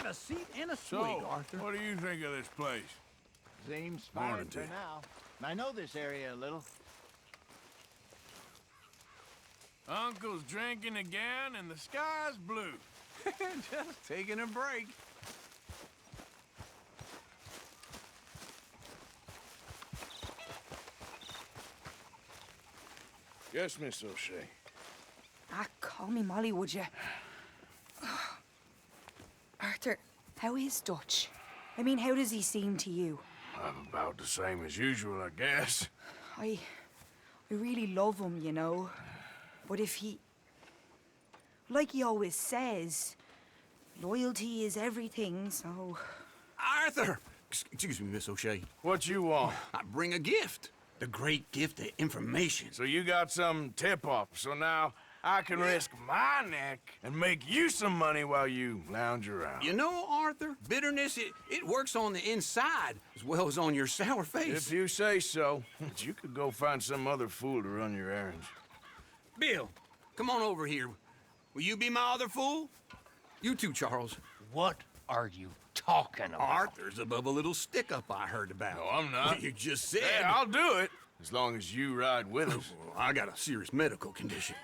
got a seat and a swig, So, Arthur. what do you think of this place? Seems Morning fine to for you. now. I know this area a little. Uncle's drinking again and the sky's blue. Just taking a break. Yes, Miss O'Shea. Ah, call me Molly, would you? Arthur, how is Dutch? I mean, how does he seem to you? I'm about the same as usual, I guess. I really love him, you know. But if he... Like he always says, loyalty is everything, so... Arthur! Excuse me, Miss O'Shea. What you want? I bring a gift. The great gift of information. So you got some tip-off, so now I can risk my neck and make you some money while you lounge around. You know, Arthur, bitterness, it works on the inside as well as on your sour face. If you say so, but you could go find some other fool to run your errands. Bill, come on over here. Will you be my other fool? You too, Charles. What are you talking about? Arthur's above a little stick-up I heard about. No, I'm not. You just said... Hey, I'll do it, as long as you ride with us. Well, I got a serious medical condition.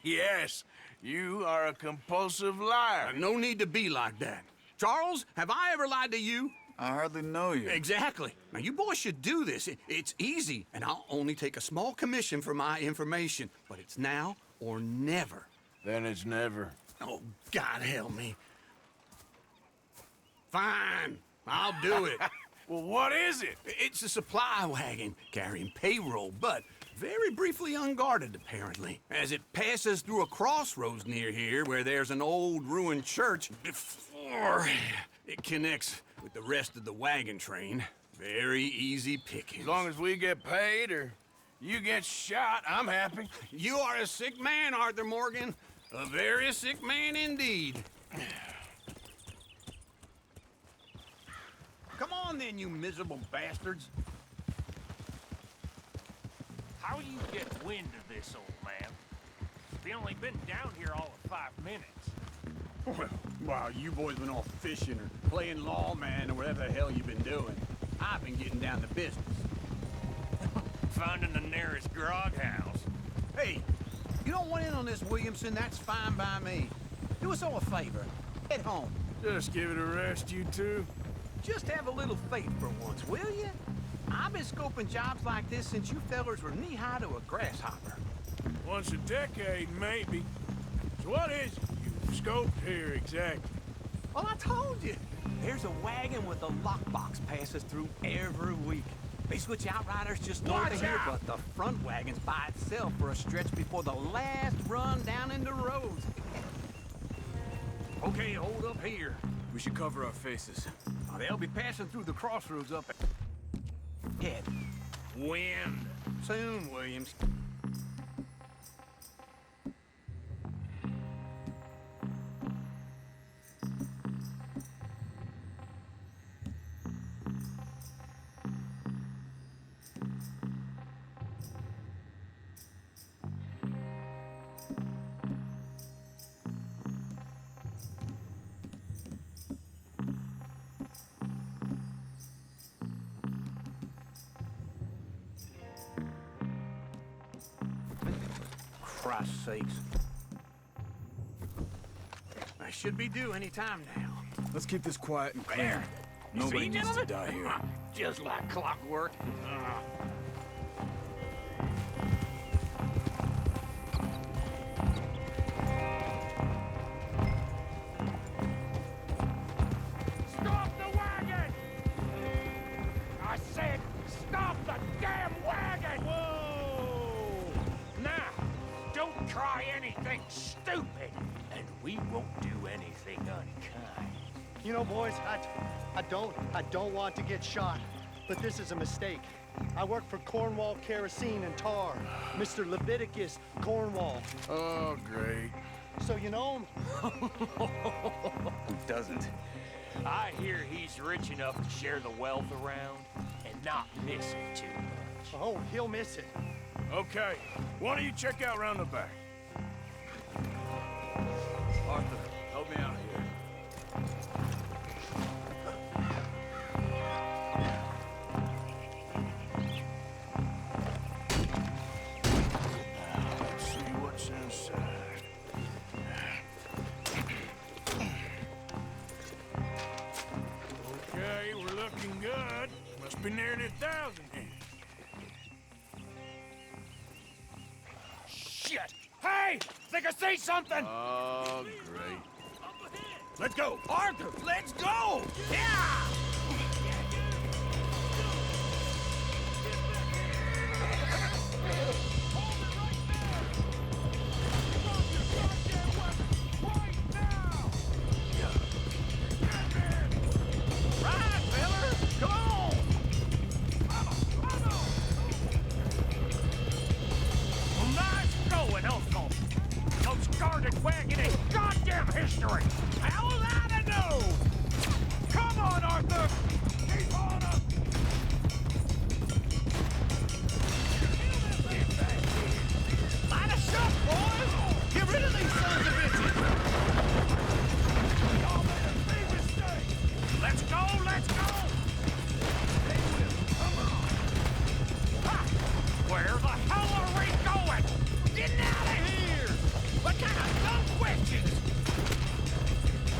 Yes, you are a compulsive liar. No need to be like that. Charles, have I ever lied to you? I hardly know you. Exactly. Now, you boys should do this. It's easy, and I'll only take a small commission for my information. But it's now or never. Then it's never. Oh, God help me. Fine. I'll do it. Well, what is it? It's a supply wagon carrying payroll, but very briefly unguarded, apparently, as it passes through a crossroads near here where there's an old ruined church before it connects with the rest of the wagon train. Very easy pickings. As long as we get paid or you get shot, I'm happy. You are a sick man, Arthur Morgan. A very sick man indeed. Come on then, you miserable bastards. How you get wind of this, old man? We only been down here all of 5 minutes. Well, while you boys been off fishing or playing lawman or whatever the hell you've been doing, I've been getting down to business. Finding the nearest grog house. Hey, you don't want in on this, Williamson, that's fine by me. Do us all a favor. Head home. Just give it a rest, you two. Just have a little faith for once, will you? I've been scoping jobs like this since you fellers were knee-high to a grasshopper. Once a decade, maybe. So what is it you've scoped here exactly? Well, I told you. There's a wagon with a lockbox passes through every week. They switch outriders just north of here, but the front wagon's by itself for a stretch before the last run down into Rhodes. Okay, hold up here. We should cover our faces. They'll be passing through the crossroads up ahead. Wind. Soon, Williams. Christ's sakes. I should be due any time now. Let's keep this quiet and clean. There. Nobody See, needs to gentlemen? die here. Just like clockwork. Stop the wagon! I said, stop the damn wagon! Whoa! Now, don't try anything stupid, and we won't do anything unkind. You know, boys, I don't want to get shot, but this is a mistake. I work for Cornwall Kerosene and Tar, Mr. Leviticus Cornwall. Oh, great. So you know him? Who doesn't? I hear he's rich enough to share the wealth around and not miss it too much. Oh, he'll miss it. Okay, why don't you check out round the back? Arthur, help me out here. looking good. Must be nearly 1,000 here. Shit! Hey! Think I see something! Oh, great. Let's go! Arthur, let's go! Yeah! Right, fella! Come on! Well, nice going, Uncle. Those guarded wagon ain't goddamn history. How was I to know? Come on, Arthur! Keep on up! Line us up, boys! Get rid of these sons of bitches! Y'all made a big mistake! Let's go, let's go! They will, come on! Ha! Where the hell are we going? Getting out of here! What kind of dumb questions?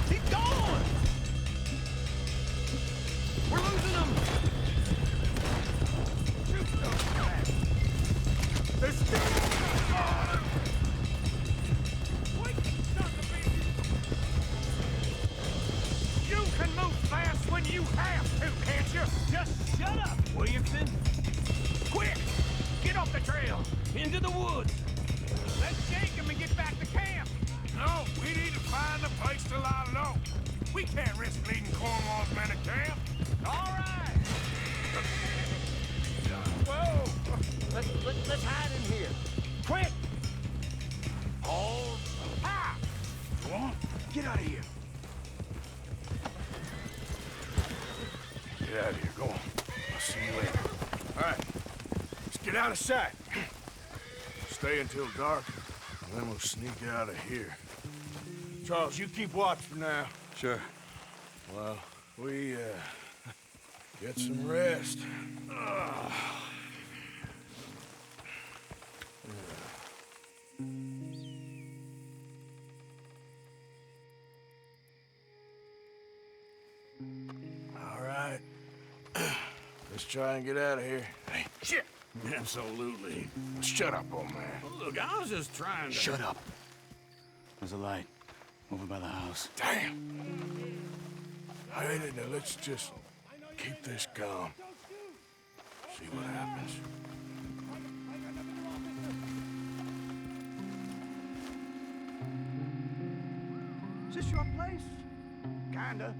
Keep going! We're losing them! Shoot those bastards! They're still on! Wait, son of a bitch! You can move fast when you have to, can't you? Just shut up, Williamson! Quick! Get off the trail! Into the woods! Let's shake him and get back to camp! No, we need to find a place to lie low. We can't risk leading Cornwall's men to camp. All right! Whoa! Let's hide in here. Quick! Hold! Ha! Go on, get out of here. Get out of here, go on. I'll see you later. All right, let's get out of sight. Stay until dark, and then we'll sneak out of here. Charles, you keep watch for now. Sure. Well, we, get some rest. All right. Let's try and get out of here. Hey, shit! Absolutely. Shut up, old man. Look, I was just trying to... Shut up. There's a light over by the house. Damn. All right, now let's just keep this calm. See what happens. Is this your place? Kinda.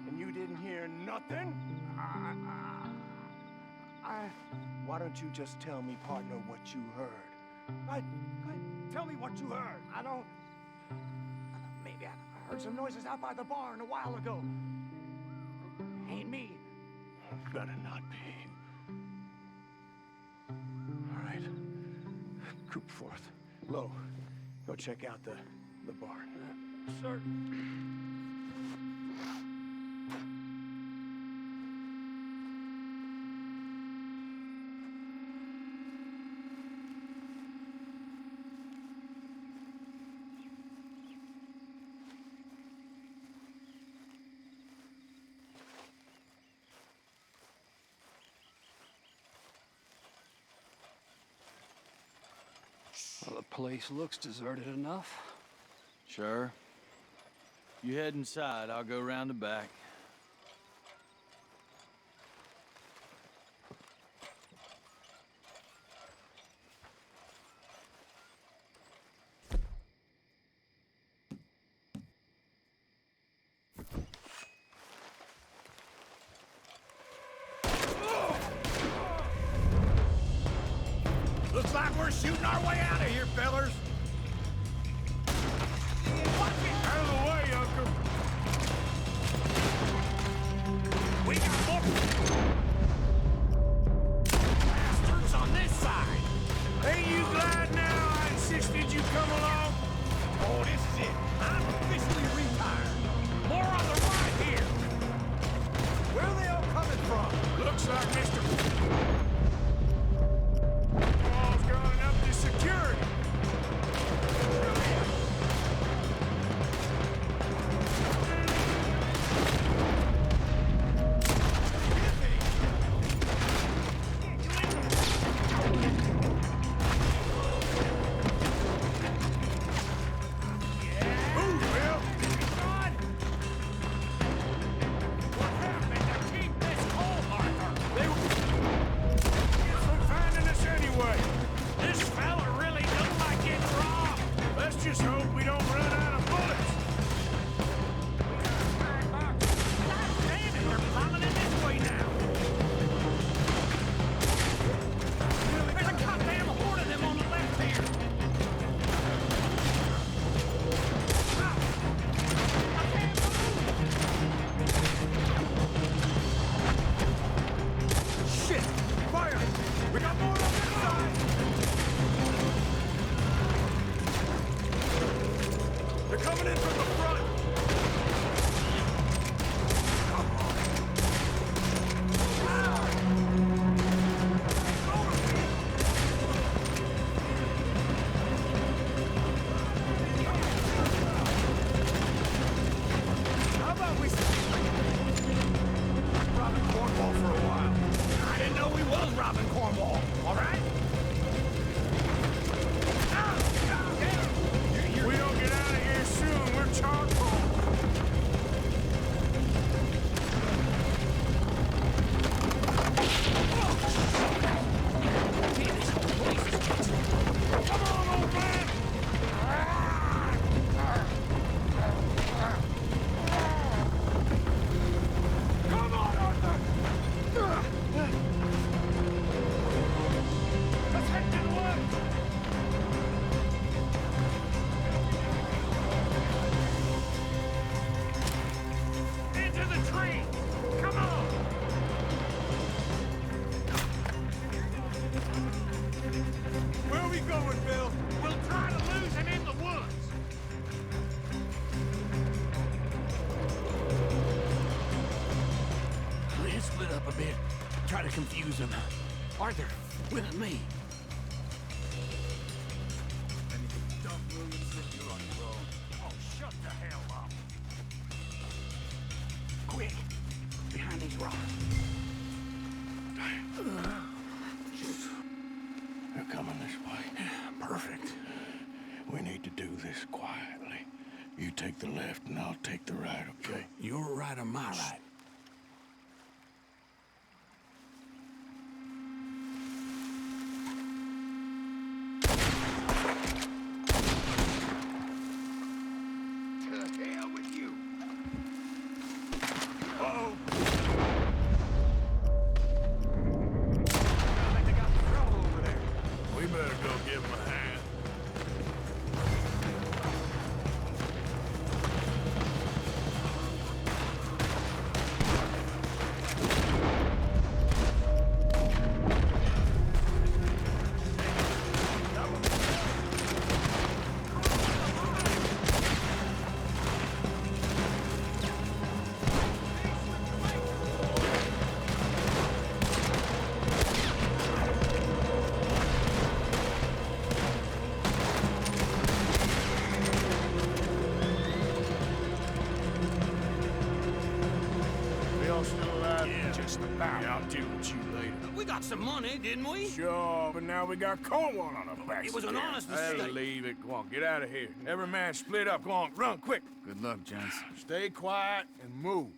And you didn't hear nothing? Why don't you just tell me, partner, what you heard? Tell me what you heard. I don't... Maybe I heard some noises out by the barn a while ago. Ain't me. Better not be. All right. Coop forth. Lo, go check out the barn. Sir. Well, the place looks deserted enough. Sure. You head inside, I'll go round the back. Looks like we're shooting our way out of here, fellers. Watch it! Out of the way, Uncle! We got more bastards on this side. Ain't you glad now I insisted you come along? Oh, this is it. I'm officially retired. More on the right here. Where are they all coming from? Looks like Mr. Wall's gone up to security. just hope we don't run out of bullets. God damn it, they're piling in this way now. There's a goddamn horde of them on the left here. I can't move. Shit! Fire! We got more on this side! They're coming in from the front! How about we Robin Cornwall for a while? I didn't know we was robbing Cornwall, all right? We don't get out of here soon, we're charcoal. Come on, old man! Come on, Arthur! Let's head to the woods! Into the tree! Come on! Where are we going, Bill? We'll try to lose him in the woods! Let's split up a bit. Try to confuse them. Arthur, with me. Oh, shut the hell up! Quick, behind these rocks. They're coming this way. Perfect. We need to do this quietly. You take the left and I'll take the right, okay? Your right or my right? To hell with you. Uh-oh. I think they got the trouble over there. We better go give him a hand. We all still alive? Yeah, just about. Yeah, I'll deal with you later. We got some money, didn't we? Sure, but now we got Cornwall on our backs. It was an again. honest Hey, mistake. leave it. Go on, get out of here. Every man split up. Go on, run, quick. Good luck, gents. Stay quiet and move.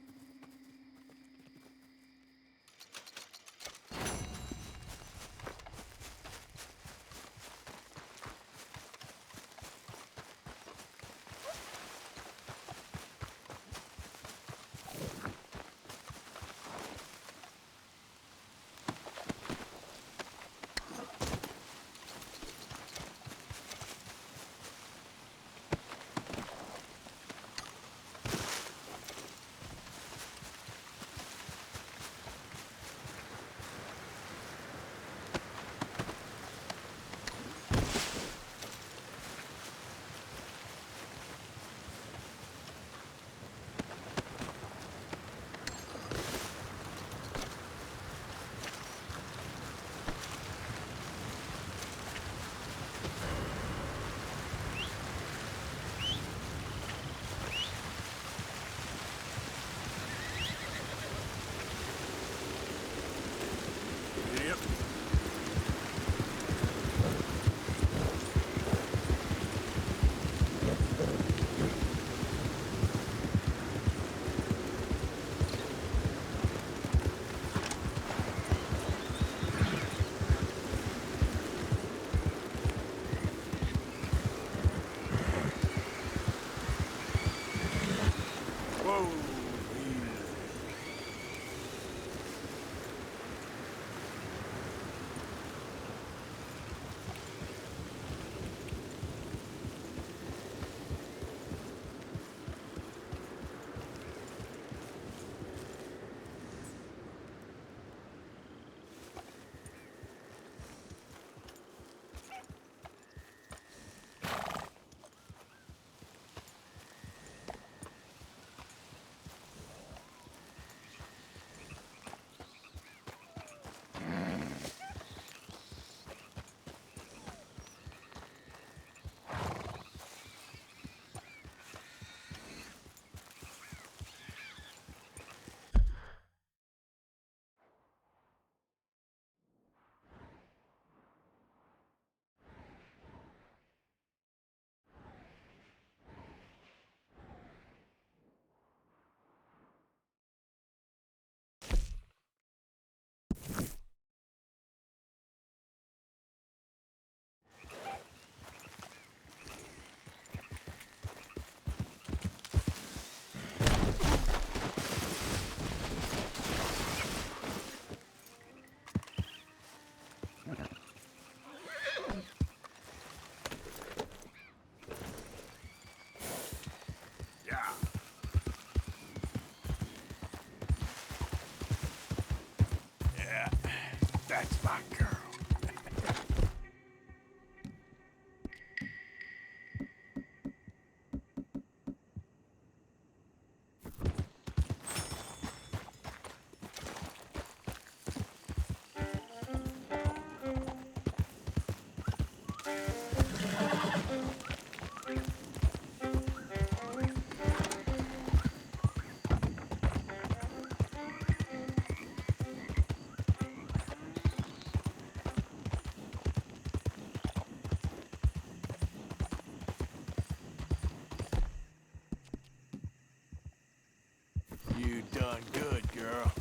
done good, girl.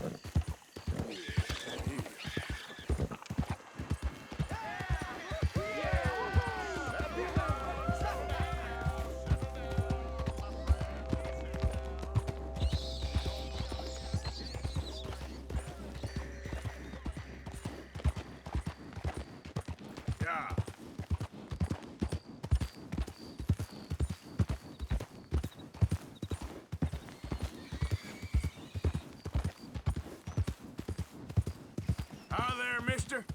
Yeah. Hi there, mister.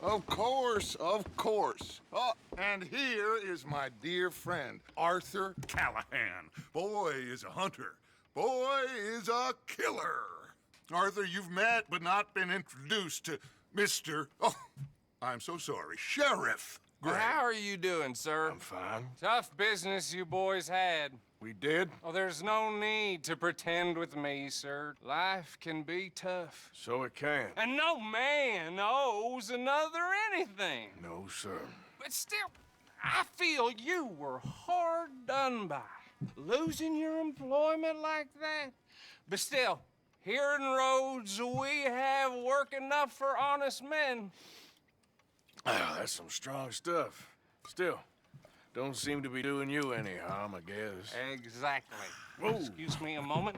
Of course, of course. Oh, and here is my dear friend, Arthur Callahan. Boy is a hunter. Boy is a killer. Arthur, you've met but not been introduced to Mr. Oh, I'm so sorry, Sheriff Gray. How are you doing, sir? I'm fine. Tough business you boys had. We did? Oh, there's no need to pretend with me, sir. Life can be tough. So it can. And no man owes another anything. No, sir. But still, I feel you were hard done by. Losing your employment like that. But still, here in Rhodes, we have work enough for honest men. Oh, that's some strong stuff. Still, don't seem to be doing you any harm, I guess. Exactly. Whoa. Excuse me a moment.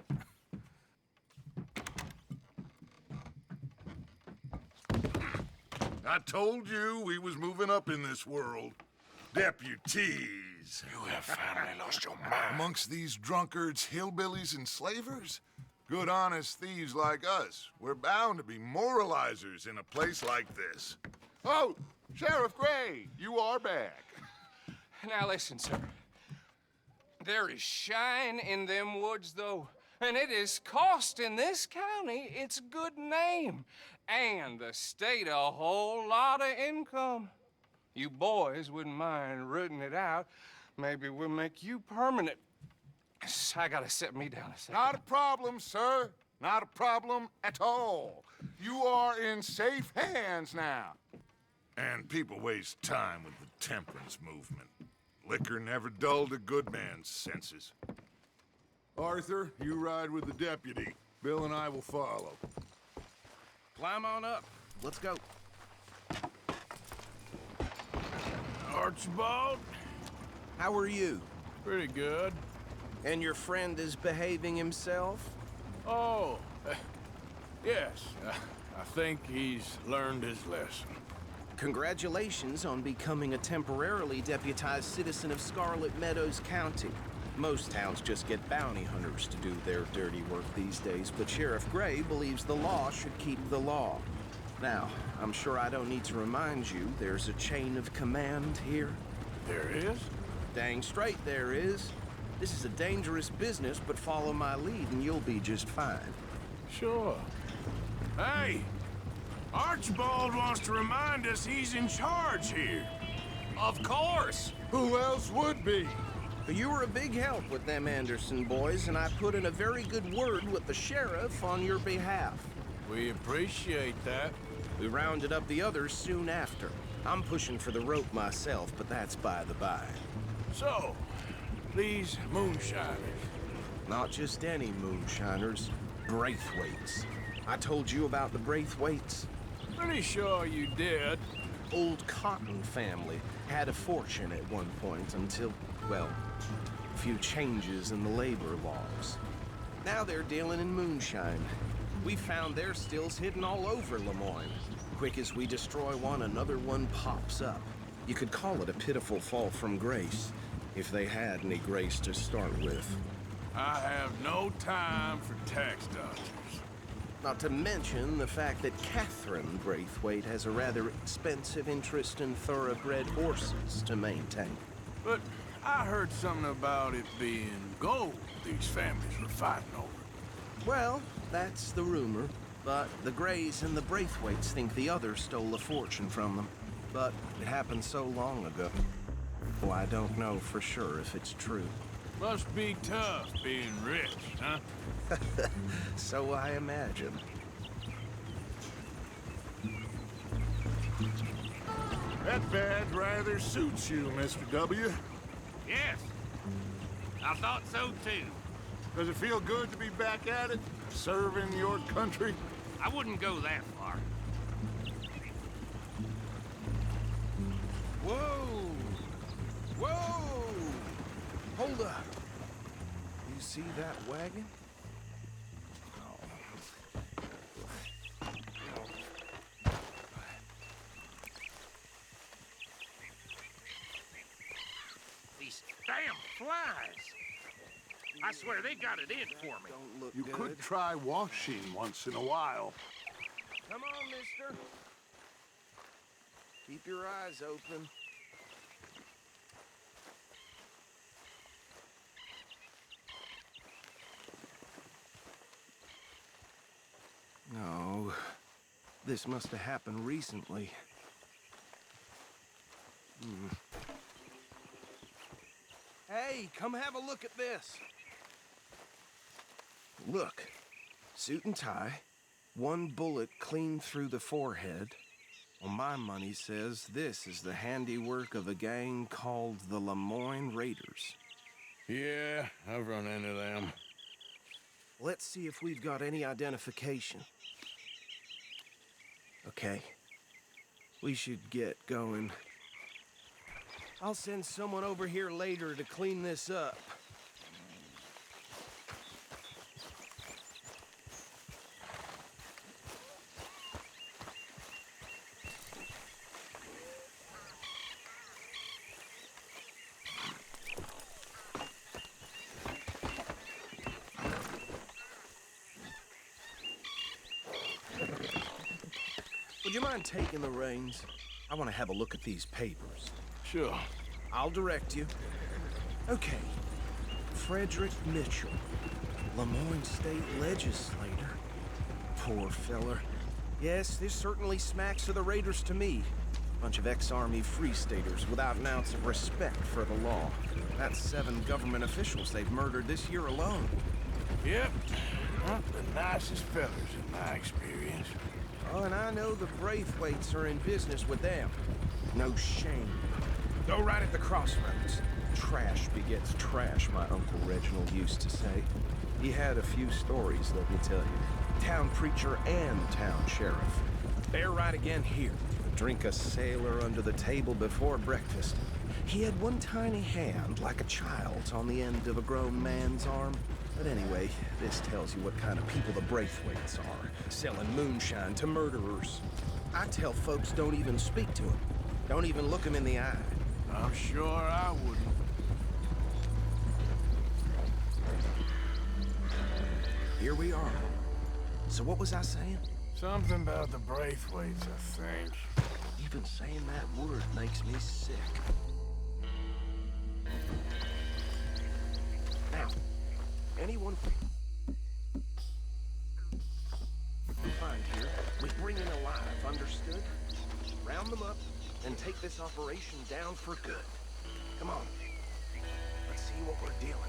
I told you we was moving up in this world. Deputies. You have finally lost your mind. Amongst these drunkards, hillbillies, and slavers? Good, honest thieves like us. We're bound to be moralizers in a place like this. Oh, Sheriff Gray, you are back. Now listen, sir. There is shine in them woods, though, and it is costing this county its good name and the state a whole lot of income. You boys wouldn't mind rooting it out. Maybe we'll make you permanent. I gotta sit me down a second. Not a problem, sir. Not a problem at all. You are in safe hands now. And people waste time with the temperance movement. Liquor never dulled a good man's senses. Arthur, you ride with the deputy. Bill and I will follow. Climb on up. Let's go. Archibald? How are you? Pretty good. And your friend is behaving himself? Oh, yes. I think he's learned his lesson. Congratulations on becoming a temporarily deputized citizen of Scarlet Meadows County. Most towns just get bounty hunters to do their dirty work these days, but Sheriff Gray believes the law should keep the law. Now, I'm sure I don't need to remind you there's a chain of command here. There is? Dang straight there is. This is a dangerous business, but follow my lead and you'll be just fine. Sure. Hey! Archibald wants to remind us he's in charge here. Of course! Who else would be? You were a big help with them Anderson boys, and I put in a very good word with the sheriff on your behalf. We appreciate that. We rounded up the others soon after. I'm pushing for the rope myself, but that's by the by. So, these moonshiners. Not just any moonshiners, Braithwaites. I told you about the Braithwaites? Pretty sure you did. Old Cotton family had a fortune at one point until, well, a few changes in the labor laws. Now they're dealing in moonshine. We found their stills hidden all over Lemoyne. Quick as we destroy one, another one pops up. You could call it a pitiful fall from grace, if they had any grace to start with. I have no time for tax dodgers. Not to mention the fact that Catherine Braithwaite has a rather expensive interest in thoroughbred horses to maintain. But I heard something about it being gold these families were fighting over. Well, that's the rumor. But the Greys and the Braithwaites think the others stole a fortune from them. But it happened so long ago. Well, I don't know for sure if it's true. Must be tough being rich, huh? So I imagine. That badge rather suits you, Mr. W. Yes. I thought so too. Does it feel good to be back at it, serving your country? I wouldn't go that far. Whoa! Whoa! Hold up. You see that wagon? These damn flies. I swear they got it in for me. Don't look You good. could try washing once in a while. Come on, mister. Keep your eyes open. No. This must have happened recently. Hey, come have a look at this. Look. Suit and tie. One bullet clean through the forehead. Well, my money says this is the handiwork of a gang called the Lemoyne Raiders. Yeah, I've run into them. Let's see if we've got any identification. Okay. We should get going. I'll send someone over here later to clean this up. Would you mind taking the reins? I want to have a look at these papers. Sure. I'll direct you. Okay. Frederick Mitchell, Lemoyne State Legislator. Poor feller. Yes, this certainly smacks of the Raiders to me. Bunch of ex-Army Free Staters without an ounce of respect for the law. That's 7 government officials they've murdered this year alone. Yep. Not the nicest fellas in my experience. Oh, and I know the Braithwaites are in business with them. No shame. Go right at the crossroads. Trash begets trash, my Uncle Reginald used to say. He had a few stories, let me tell you. Town preacher and town sheriff. They're right again here. Drink a sailor under the table before breakfast. He had one tiny hand, like a child's, on the end of a grown man's arm. But anyway, this tells you what kind of people the Braithwaites are, selling moonshine to murderers. I tell folks don't even speak to them. Don't even look them in the eye. I'm sure I wouldn't. Here we are. So what was I saying? Something about the Braithwaites, I think. Even saying that word makes me sick. Now, anyone we find here, we bring in alive, understood? Round them up and take this operation down for good. Come on. Let's see what we're dealing with.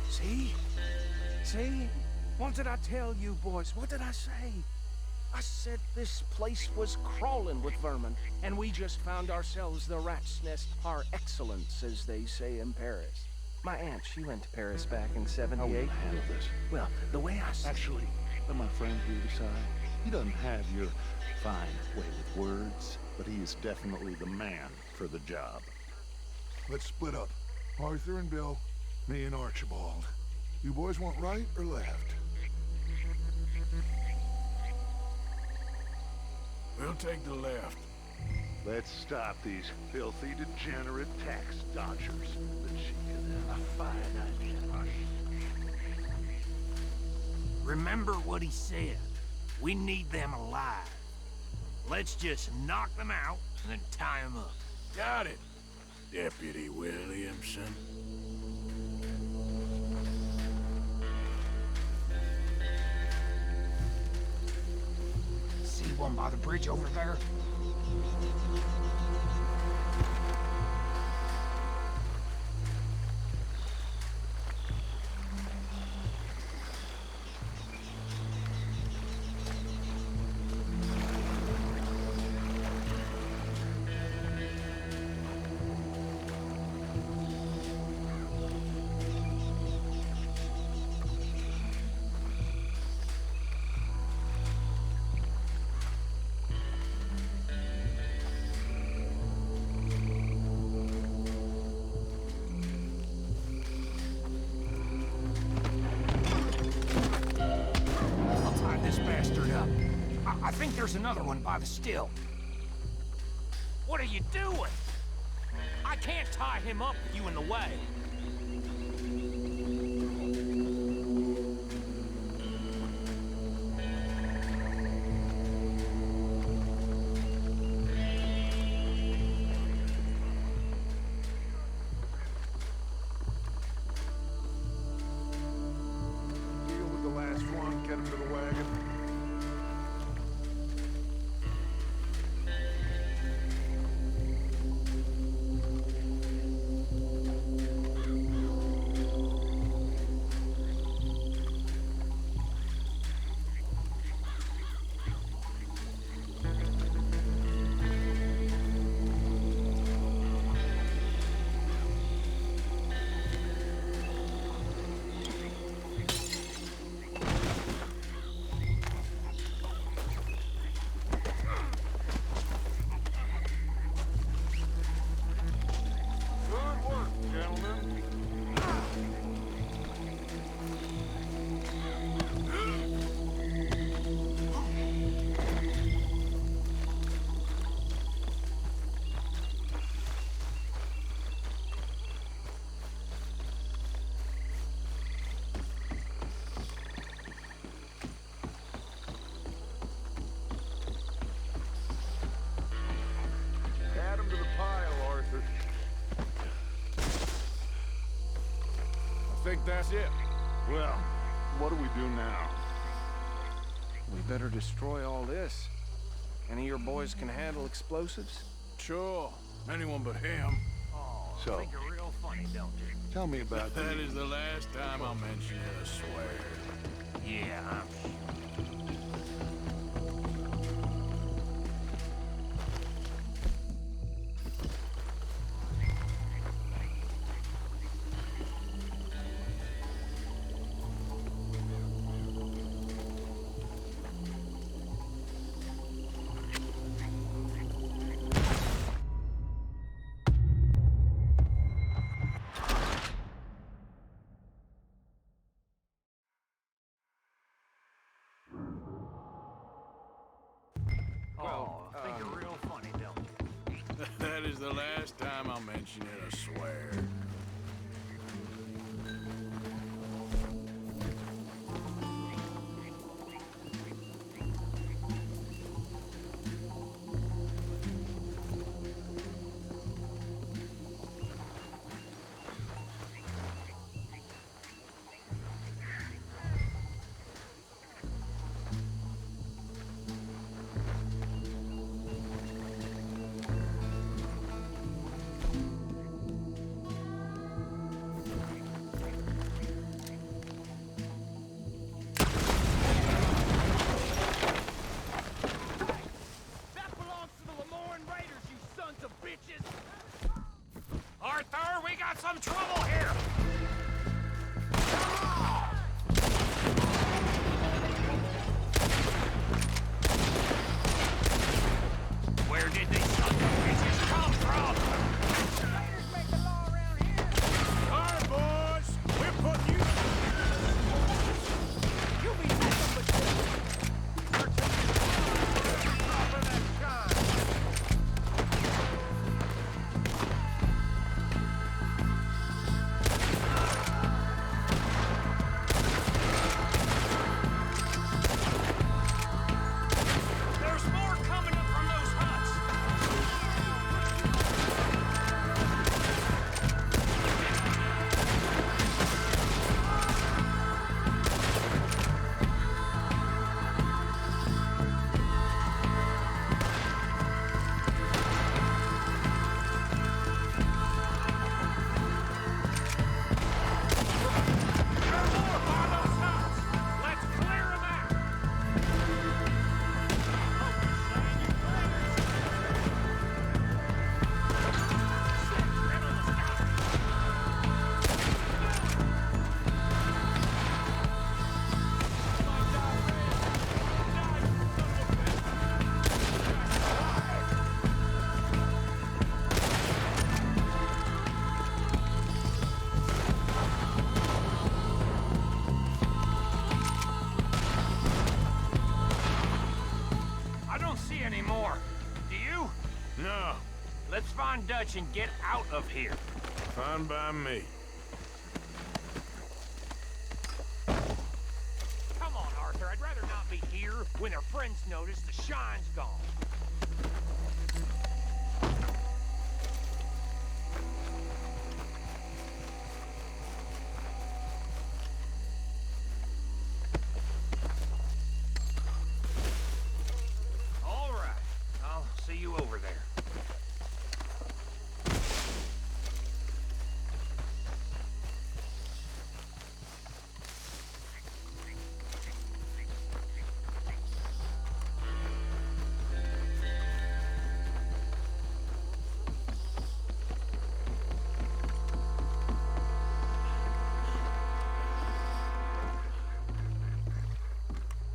See? See? What did I tell you, boys? What did I say? I said this place was crawling with vermin, and we just found ourselves the rat's nest par excellence, as they say in Paris. My aunt, she went to Paris back in '78. I will handle this. Well, the way I see Actually, let my friend here decide. He doesn't have your fine way with words, but he is definitely the man for the job. Let's split up. Arthur and Bill, Me and Archibald. You boys want right or left? We'll take the left. Let's stop these filthy, degenerate tax dodgers. But she can have a fine idea. Remember what he said. We need them alive. Let's just knock them out and then tie them up. Got it, Deputy Williamson. See one by the bridge over there? I think there's another one by the still. What are you doing? I can't tie him up with you in the way. Deal with the last one, get him to the wagon. Add him to the pile, Arthur. I think that's it. Well, what do we do now? We better destroy all this. Any of your boys can handle explosives? Sure. Anyone but him. Oh, So- I think you're real funny, don't you? Tell me about That is the last time I'll mention it, I swear. Yeah, I'm sure. Oh, I think you're real funny, don't you? That is the last time I'll mention it, I swear. That belongs to the Lemoran Raiders, you sons of bitches! Arthur, we got some trouble here! Where did these sons of bitches come from? Raiders make the law around here. All right, boys. John Dutch and get out of here. Fine by me. Come on, Arthur. I'd rather not be here when our friends notice the shine's gone. All right. I'll see you over there.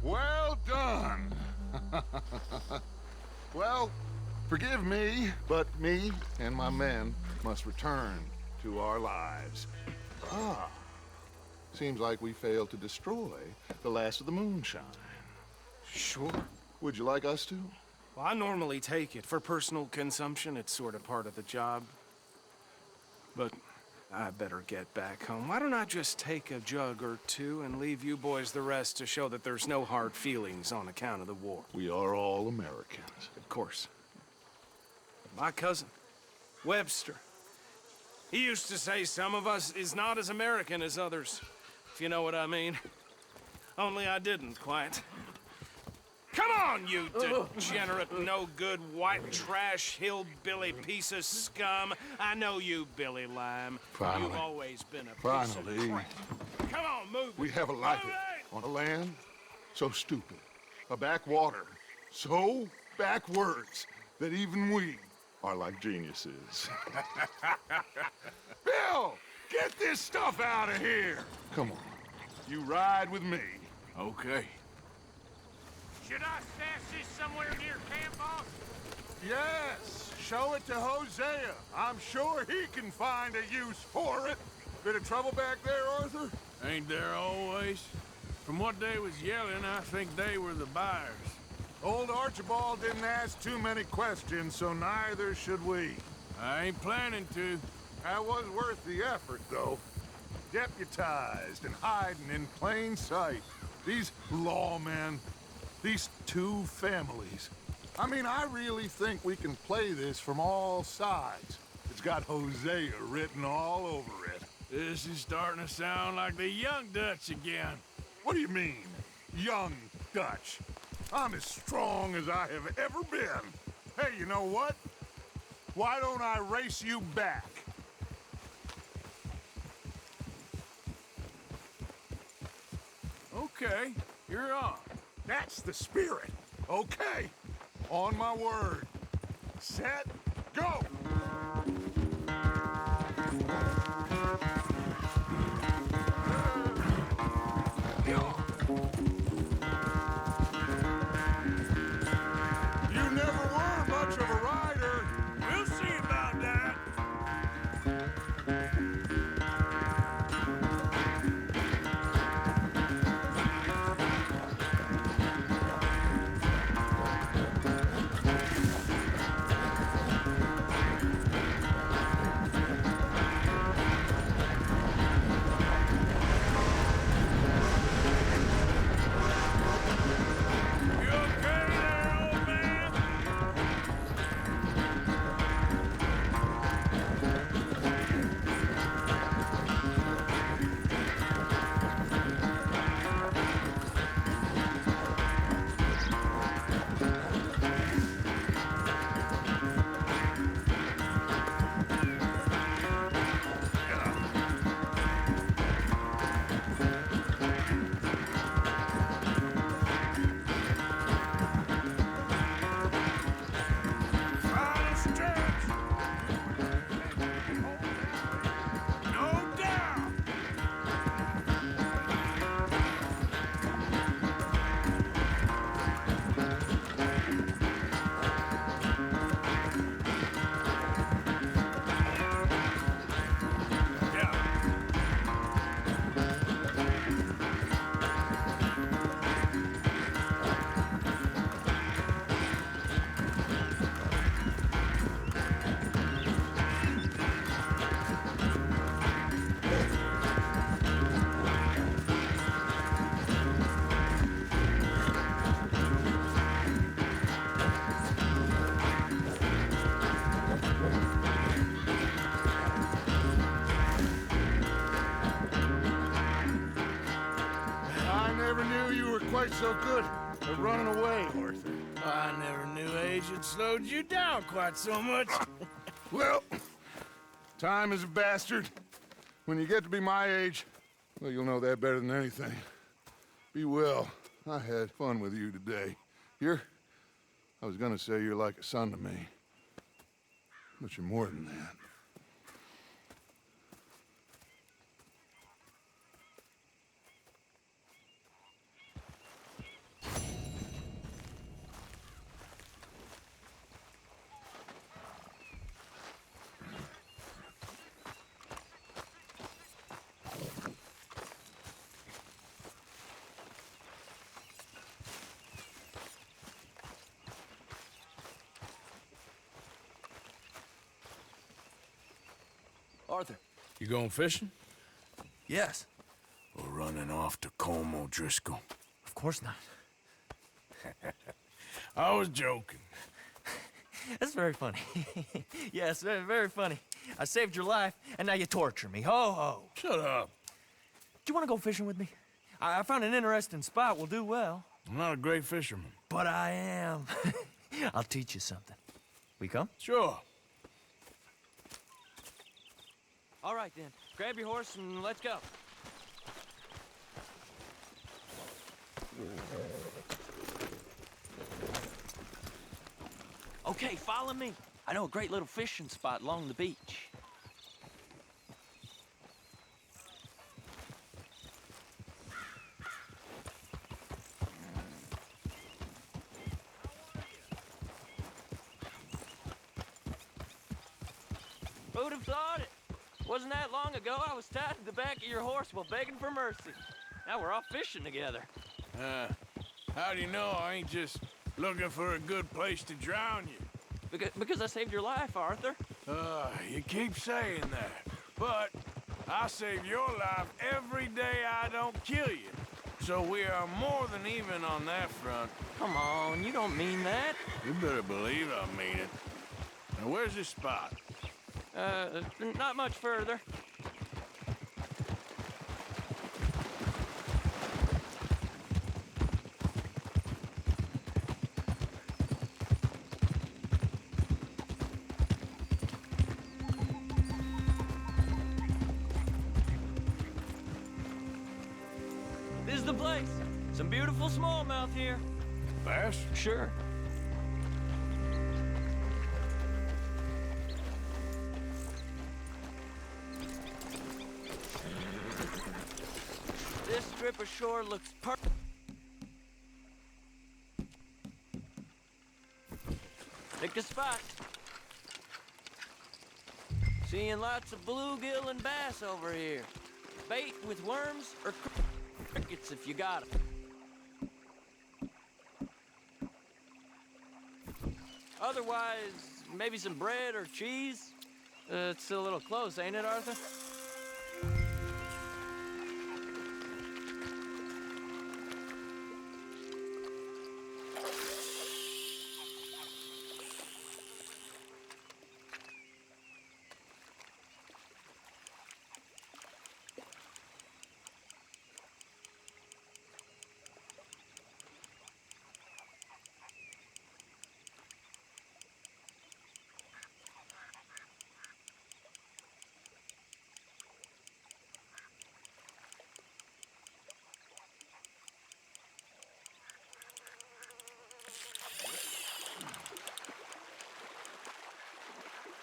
Well done. Well, forgive me, but me and my men must return to our lives. Ah, seems like we failed to destroy the last of the moonshine. Sure. Would you like us to? Well, I normally take it. For personal consumption, it's sort of part of the job. But I better get back home. Why don't I just take a jug or two and leave you boys the rest to show that there's no hard feelings on account of the war? We are all Americans. Of course. My cousin, Webster, he used to say some of us is not as American as others, if you know what I mean. Only I didn't quite. Come on, you degenerate, no-good, white trash, hillbilly piece of scum. I know you, Billy Lime. Finally. You've always been a piece Finally. of crap. Come on, move. We have a life on a land so stupid, a backwater so backwards that even we are like geniuses. Bill, get this stuff out of here. Come on, you ride with me. Okay. Should I stash this somewhere near camp, boss? Yes, show it to Hosea. I'm sure he can find a use for it. Bit of trouble back there, Arthur? Ain't there always? From what they was yelling, I think they were the buyers. Old Archibald didn't ask too many questions, so neither should we. I ain't planning to. That was worth the effort, though. Deputized and hiding in plain sight. These lawmen, these two families. I mean, I really think we can play this from all sides. It's got Hosea written all over it. This is starting to sound like the Young Dutch again. What do you mean, Young Dutch? I'm as strong as I have ever been. Hey, you know what? Why don't I race you back? Okay, you're on. That's the spirit. Okay, on my word. Set, go! You never were much of a rider. We'll see about that. quite so good at running away, Arthur. I never knew age had slowed you down quite so much. Well, time is a bastard. When you get to be my age, well, you'll know that better than anything. Be well. I had fun with you today. I was gonna say you're like a son to me. But you're more than that. Arthur. You going fishing? Yes. Or running off to Colm O'Driscoll? Of course not. I was joking. That's very funny. Yes, very, very funny. I saved your life, and now you torture me. Ho, ho. Shut up. Do you want to go fishing with me? I found an interesting spot. We'll do well. I'm not a great fisherman. But I am. I'll teach you something. We come? Sure. All right, then. Grab your horse and let's go. Okay, follow me. I know a great little fishing spot along the beach. Who'd have thought it? Wasn't that long ago I was tied to the back of your horse while begging for mercy. Now we're off fishing together. How do you know I ain't just looking for a good place to drown you? Because I saved your life, Arthur. You keep saying that. But I save your life every day I don't kill you. So we are more than even on that front. Come on, you don't mean that. You better believe I mean it. Now where's this spot? Not much further. This is the place. Some beautiful smallmouth here. Bass? Sure. This strip of shore looks perfect. Pick a spot. Seeing lots of bluegill and bass over here. Bait with worms or crickets if you got 'em. Otherwise, maybe some bread or cheese. It's a little close, ain't it, Arthur?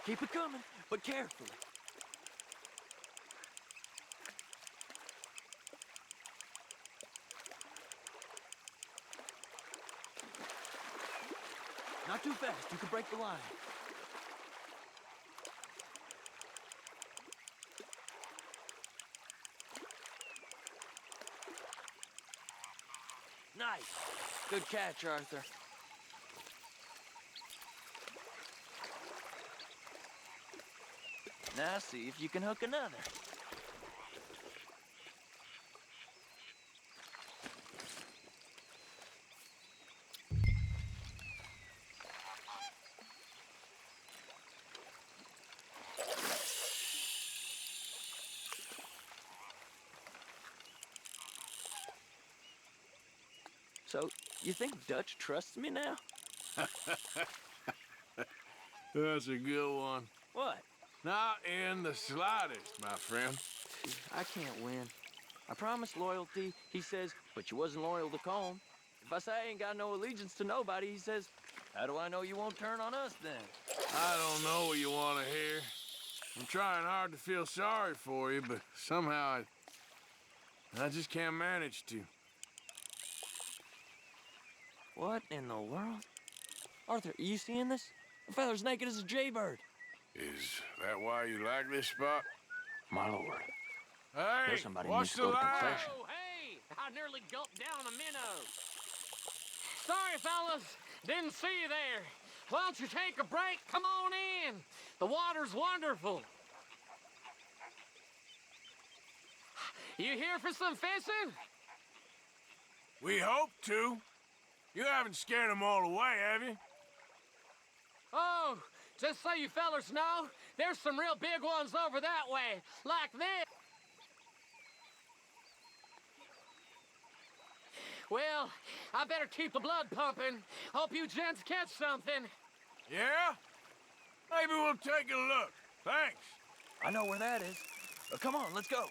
Keep it coming, but carefully. Not too fast, you could break the line. Nice. Good catch, Arthur. Now see if you can hook another. So, you think Dutch trusts me now? That's a good one. What? Not in the slightest, my friend. I can't win. I promised loyalty, he says, but you wasn't loyal to Colm. If I say I ain't got no allegiance to nobody, he says, how do I know you won't turn on us then? I don't know what you want to hear. I'm trying hard to feel sorry for you, but somehow I just can't manage to. What in the world? Arthur, are you seeing this? The fella's naked as a jaybird. Is that why you like this spot? My lord. Hey, There's somebody what's needs to go the to line? confession. Oh, hey! I nearly gulped down a minnow. Sorry, fellas. Didn't see you there. Why don't you take a break? Come on in. The water's wonderful. You here for some fishing? We hope to. You haven't scared them all away, have you? Oh, just so you fellers know, there's some real big ones over that way, like this. Well, I better keep the blood pumping. Hope you gents catch something. Yeah? Maybe we'll take a look. Thanks. I know where that is. Come on, let's go.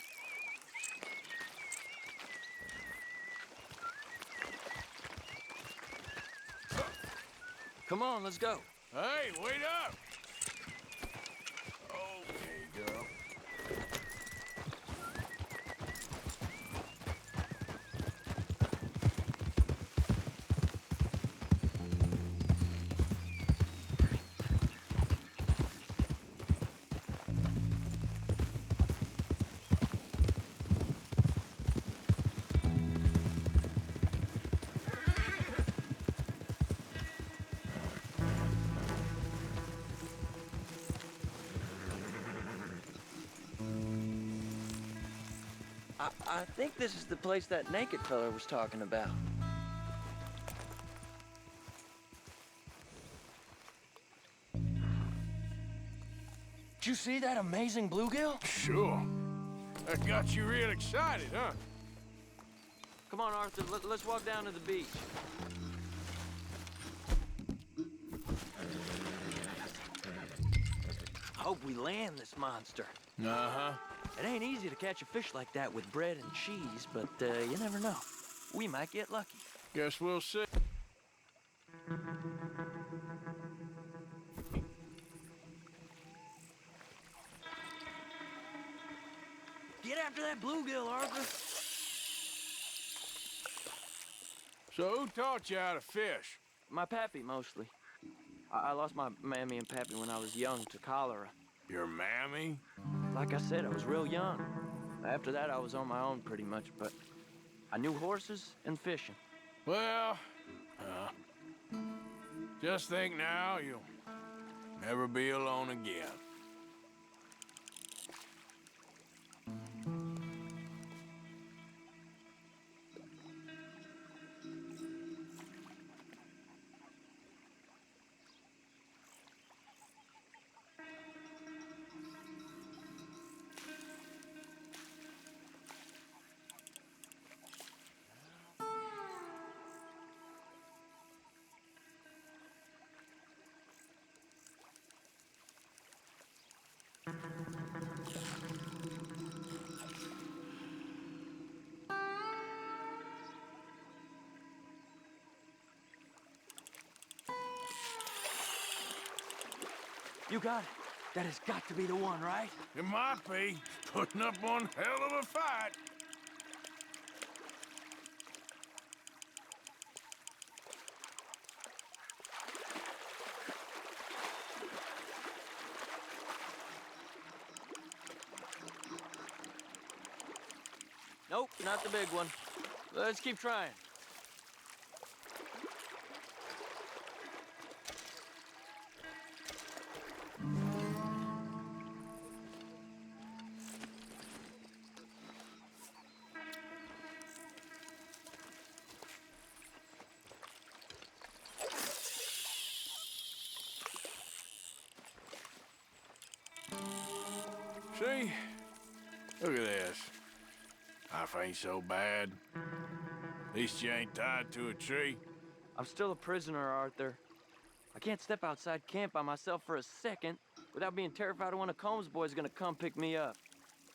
Come on, let's go. Hey, wait up! Okay, girl. I think this is the place that naked fella was talking about. Did you see that amazing bluegill? Sure. That got you real excited, huh? Come on, Arthur, let's walk down to the beach. I hope we land this monster. Uh-huh. It ain't easy to catch a fish like that with bread and cheese, but you never know. We might get lucky. Guess we'll see. Get after that bluegill, Arthur. So who taught you how to fish? My pappy, mostly. I lost my mammy and pappy when I was young to cholera. Your mammy? Like I said, I was real young. After that, I was on my own pretty much, but I knew horses and fishing. Well, just think now you'll never be alone again. You got it. That has got to be the one, right? It might be. Putting up one hell of a fight. Nope, not the big one. Let's keep trying. See? Look at this. Life ain't so bad. least you ain't tied to a tree. I'm still a prisoner, Arthur. I can't step outside camp by myself for a second without being terrified of one of Combs' boys gonna come pick me up.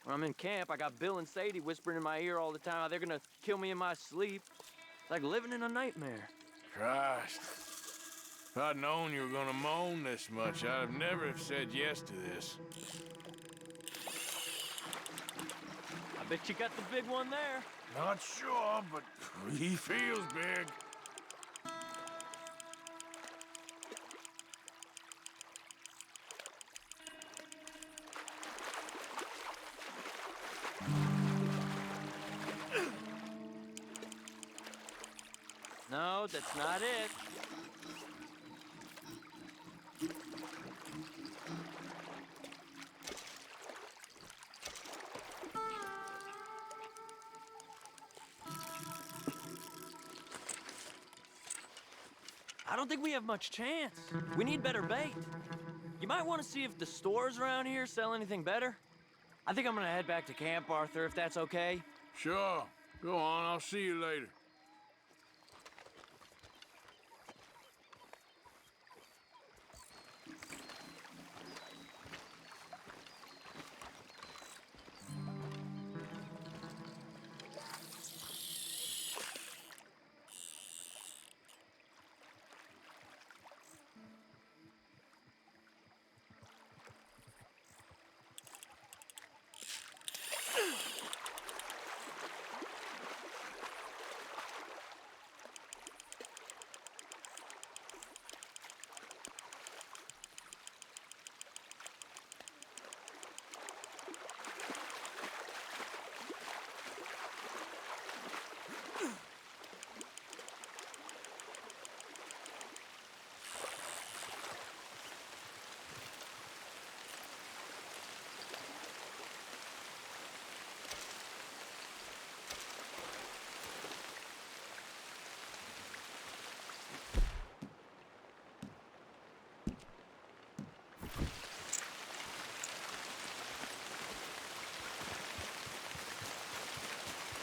When I'm in camp, I got Bill and Sadie whispering in my ear all the time how they're gonna kill me in my sleep. It's like living in a nightmare. Christ. If I'd known you were gonna moan this much, I'd have never have said yes to this. I bet you got the big one there. Not sure, but he feels big. No, that's not it. I don't think we have much chance. We need better bait. You might want to see if the stores around here sell anything better. I think I'm gonna head back to camp, Arthur, if that's okay. Sure. Go on, I'll see you later.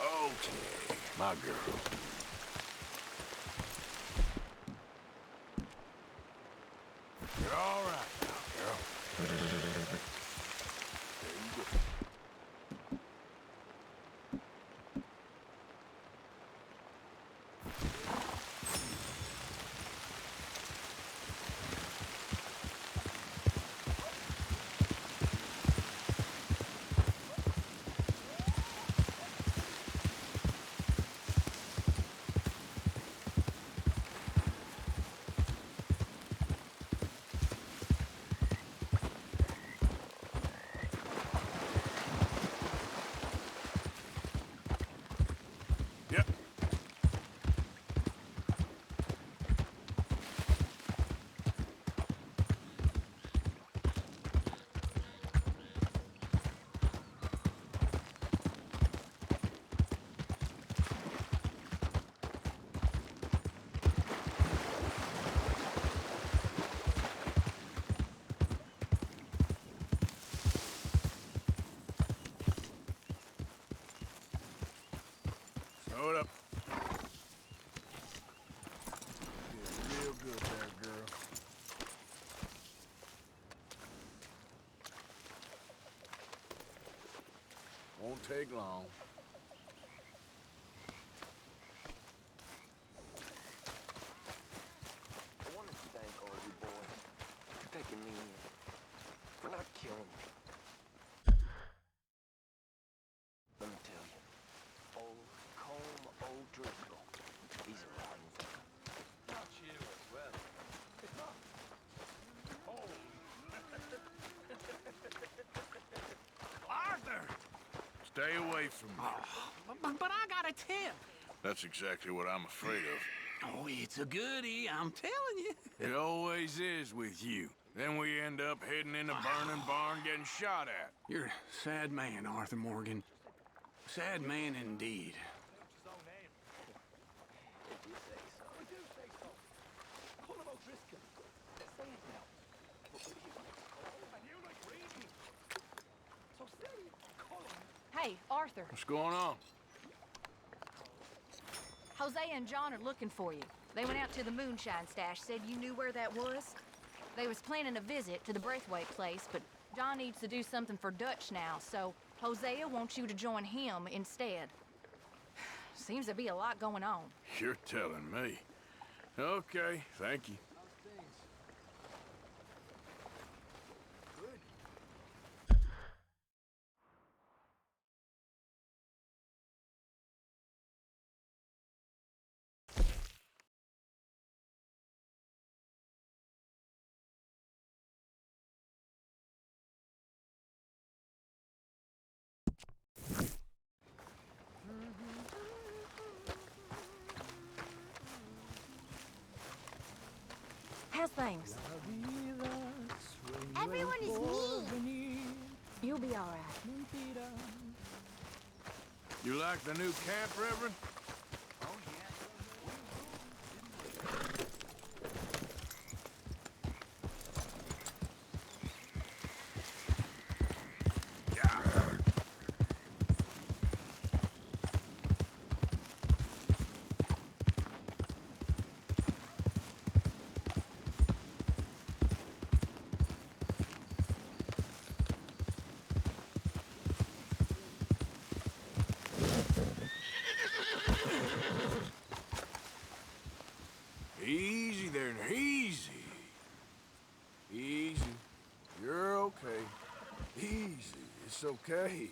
Okay, my girl. You're all right now, girl. There you go. Yep. Slow it up. Yeah, real good there, girl. Won't take long. I want to thank all you boys for taking me in, for not killing me. Let me tell you, old Colm O'Driscoll, he's a rotten fucker. Not you as well. Arthur! Stay away from me. But I got a tip. That's exactly what I'm afraid of. Oh, it's a goodie, I'm telling you. It always is with you. Then we end up heading in a burning barn getting shot at. You're a sad man, Arthur Morgan. Sad man indeed. Hey, Arthur. What's going on? Jose and John are looking for you. They went out to the moonshine stash, said you knew where that was. They was planning a visit to the Braithwaite place, but John needs to do something for Dutch now, so Hosea wants you to join him instead. Seems to be a lot going on. You're telling me. Okay, thank you. How's things? Everyone is mean. You'll be all right. You like the new camp, Reverend? Easy there, now. Easy. Easy. You're okay. Easy. It's okay.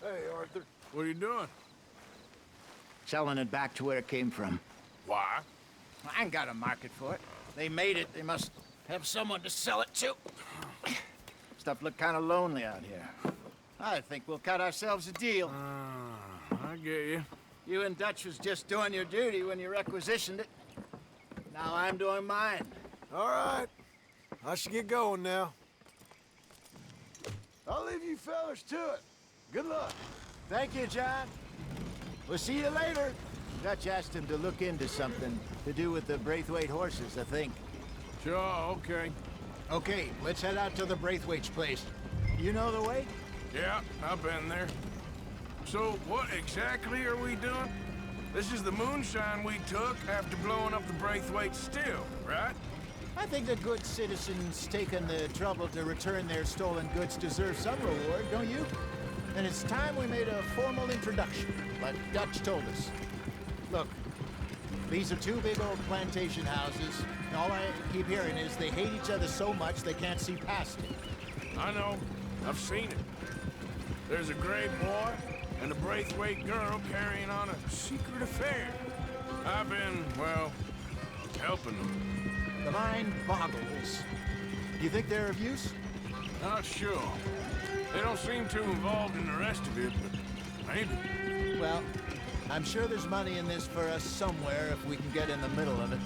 Hey, Arthur. What are you doing? Selling it back to where it came from. Why? I ain't got a market for it. They made it. They must have someone to sell it to. Stuff look kind of lonely out here. I think we'll cut ourselves a deal. I get you. You and Dutch was just doing your duty when you requisitioned it. Now I'm doing mine. All right. I should get going now. I'll leave you fellas to it. Good luck. Thank you, John. We'll see you later. Dutch asked him to look into something to do with the Braithwaite horses, I think. Sure, okay. Okay, let's head out to the Braithwaite's place. You know the way? Yeah, I've been there. So, what exactly are we doing? This is the moonshine we took after blowing up the Braithwaite still, right? I think the good citizens taking the trouble to return their stolen goods deserve some reward, don't you? And it's time we made a formal introduction, like Dutch told us. Look, these are two big old plantation houses, and all I keep hearing is they hate each other so much they can't see past it. I know. I've seen it. There's a gray boy and a Braithwaite girl carrying on a secret affair. I've been, well, helping them. The mind boggles. You think they're of use? Not sure. They don't seem too involved in the rest of it, but maybe. Well, I'm sure there's money in this for us somewhere if we can get in the middle of it.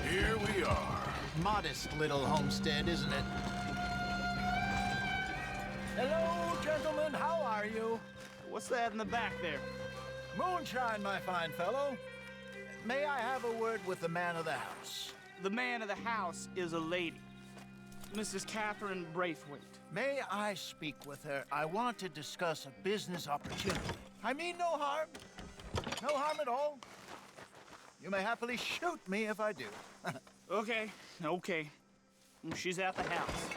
Here we are. Modest little homestead, isn't it? Hello, gentlemen. How are you? What's that in the back there? Moonshine, my fine fellow. May I have a word with the man of the house? The man of the house is a lady. Mrs. Catherine Braithwaite. May I speak with her? I want to discuss a business opportunity. I mean no harm. No harm at all. You may happily shoot me if I do. Okay. She's at the house.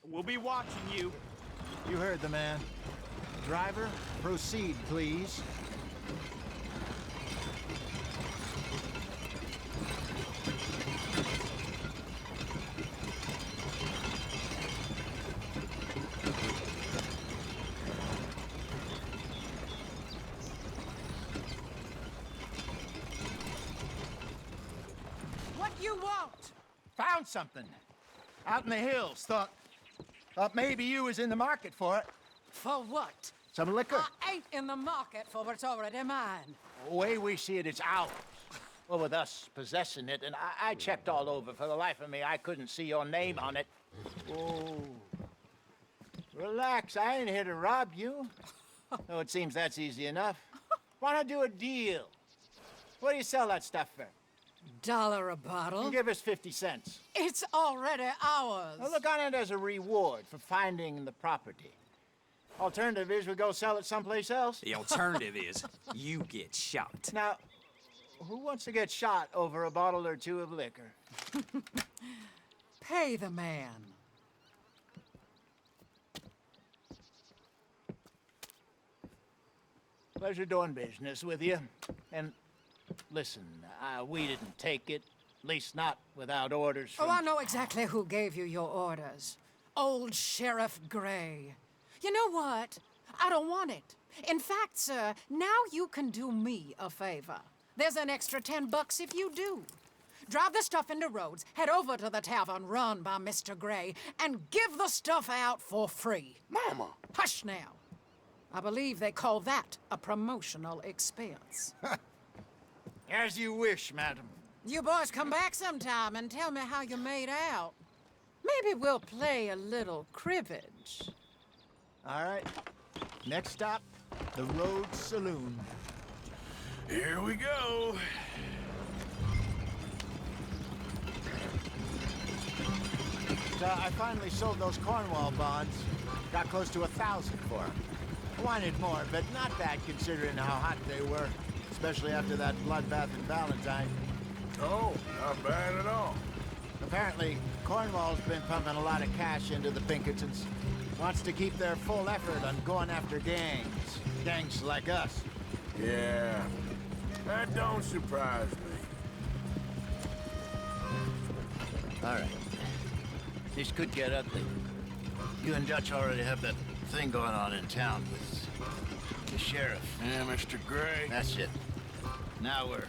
We'll be watching you. You heard the man. Driver, proceed, please. What you want? Found something. Out in the hills. Thought maybe you was in the market for it. For what? Some liquor. I ain't in the market for what's already mine. The way we see it, it's ours. Well, with us possessing it, and I checked all over. For the life of me, I couldn't see your name on it. Oh. Relax, I ain't here to rob you. Oh, it seems that's easy enough. Why not do a deal? What do you sell that stuff for? $1 a bottle? You give us 50 cents. It's already ours. Well, look on it as a reward for finding the property. Alternative is we go sell it someplace else. The alternative is you get shot. Now, who wants to get shot over a bottle or two of liquor? Pay the man. Pleasure doing business with you. And listen, we didn't take it. At least not without orders from... Oh, I know exactly who gave you your orders. Old Sheriff Gray. You know what? I don't want it. In fact, sir, now you can do me a favor. There's an extra $10 if you do. Drive the stuff into Rhodes, head over to the tavern run by Mr. Gray, and give the stuff out for free. Mama! Hush now. I believe they call that a promotional expense. As you wish, madam. You boys come back sometime and tell me how you made out. Maybe we'll play a little cribbage. All right. Next stop, the Rhodes Saloon. Here we go. I finally sold those Cornwall bonds. Got close to 1,000 for them. I wanted more, but not bad considering how hot they were, especially after that bloodbath in Valentine. Oh, not bad at all. Apparently, Cornwall's been pumping a lot of cash into the Pinkertons. Wants to keep their full effort on going after gangs. Gangs like us. Yeah, that don't surprise me. All right. This could get ugly. You and Dutch already have that thing going on in town with the sheriff. Yeah, Mr. Gray. That's it. Now we're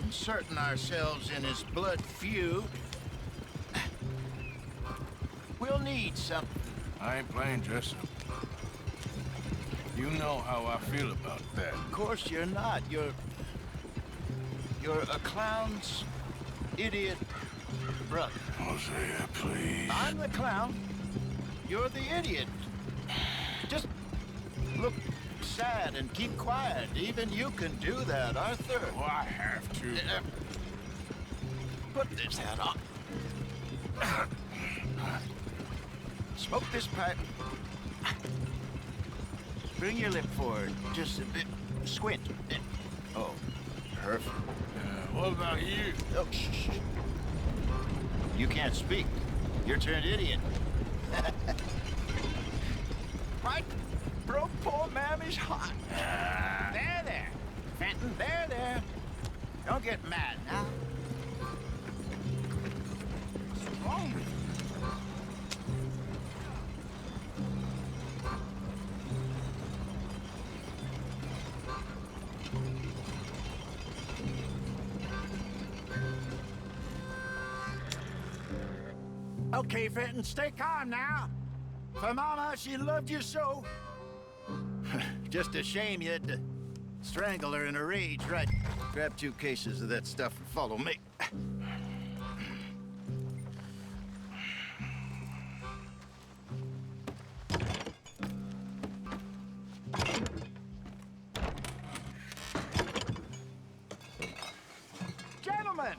inserting ourselves in his blood feud. We'll need something. I ain't playing dress-up. You know how I feel about that. Of course you're not. You're a clown's idiot brother. Hosea, please. I'm the clown. You're the idiot. Just look sad and keep quiet. Even you can do that, Arthur. Oh, I have to. Put this hat on. Smoke this pipe. Bring your lip forward just a bit. Squint. Oh, perfect. What about you? Oh, shh. You can't speak. You're turned idiot. Right? Bro, poor mammy's hot. There. Fenton, there. Don't get mad now. What's wrong with you? Okay, Fenton, stay calm now. For Mama, she loved you so. Just a shame you had to strangle her in a rage, right? Grab 2 cases of that stuff and follow me. Gentlemen!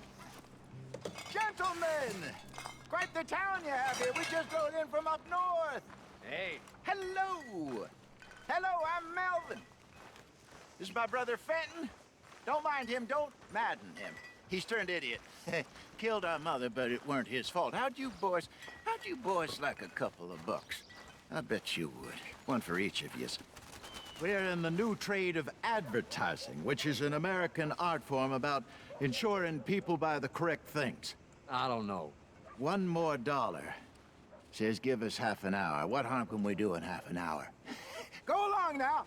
Quite the town you have here. We just rode in from up north. Hey. Hello. I'm Melvin. This is my brother Fenton. Don't mind him. Don't madden him. He's turned idiot. Killed our mother, but it weren't his fault. How'd you boys like a couple of bucks? I bet you would. One for each of yous. We're in the new trade of advertising, which is an American art form about ensuring people buy the correct things. I don't know. $1 more. Says give us half an hour. What harm can we do in half an hour? Go along now.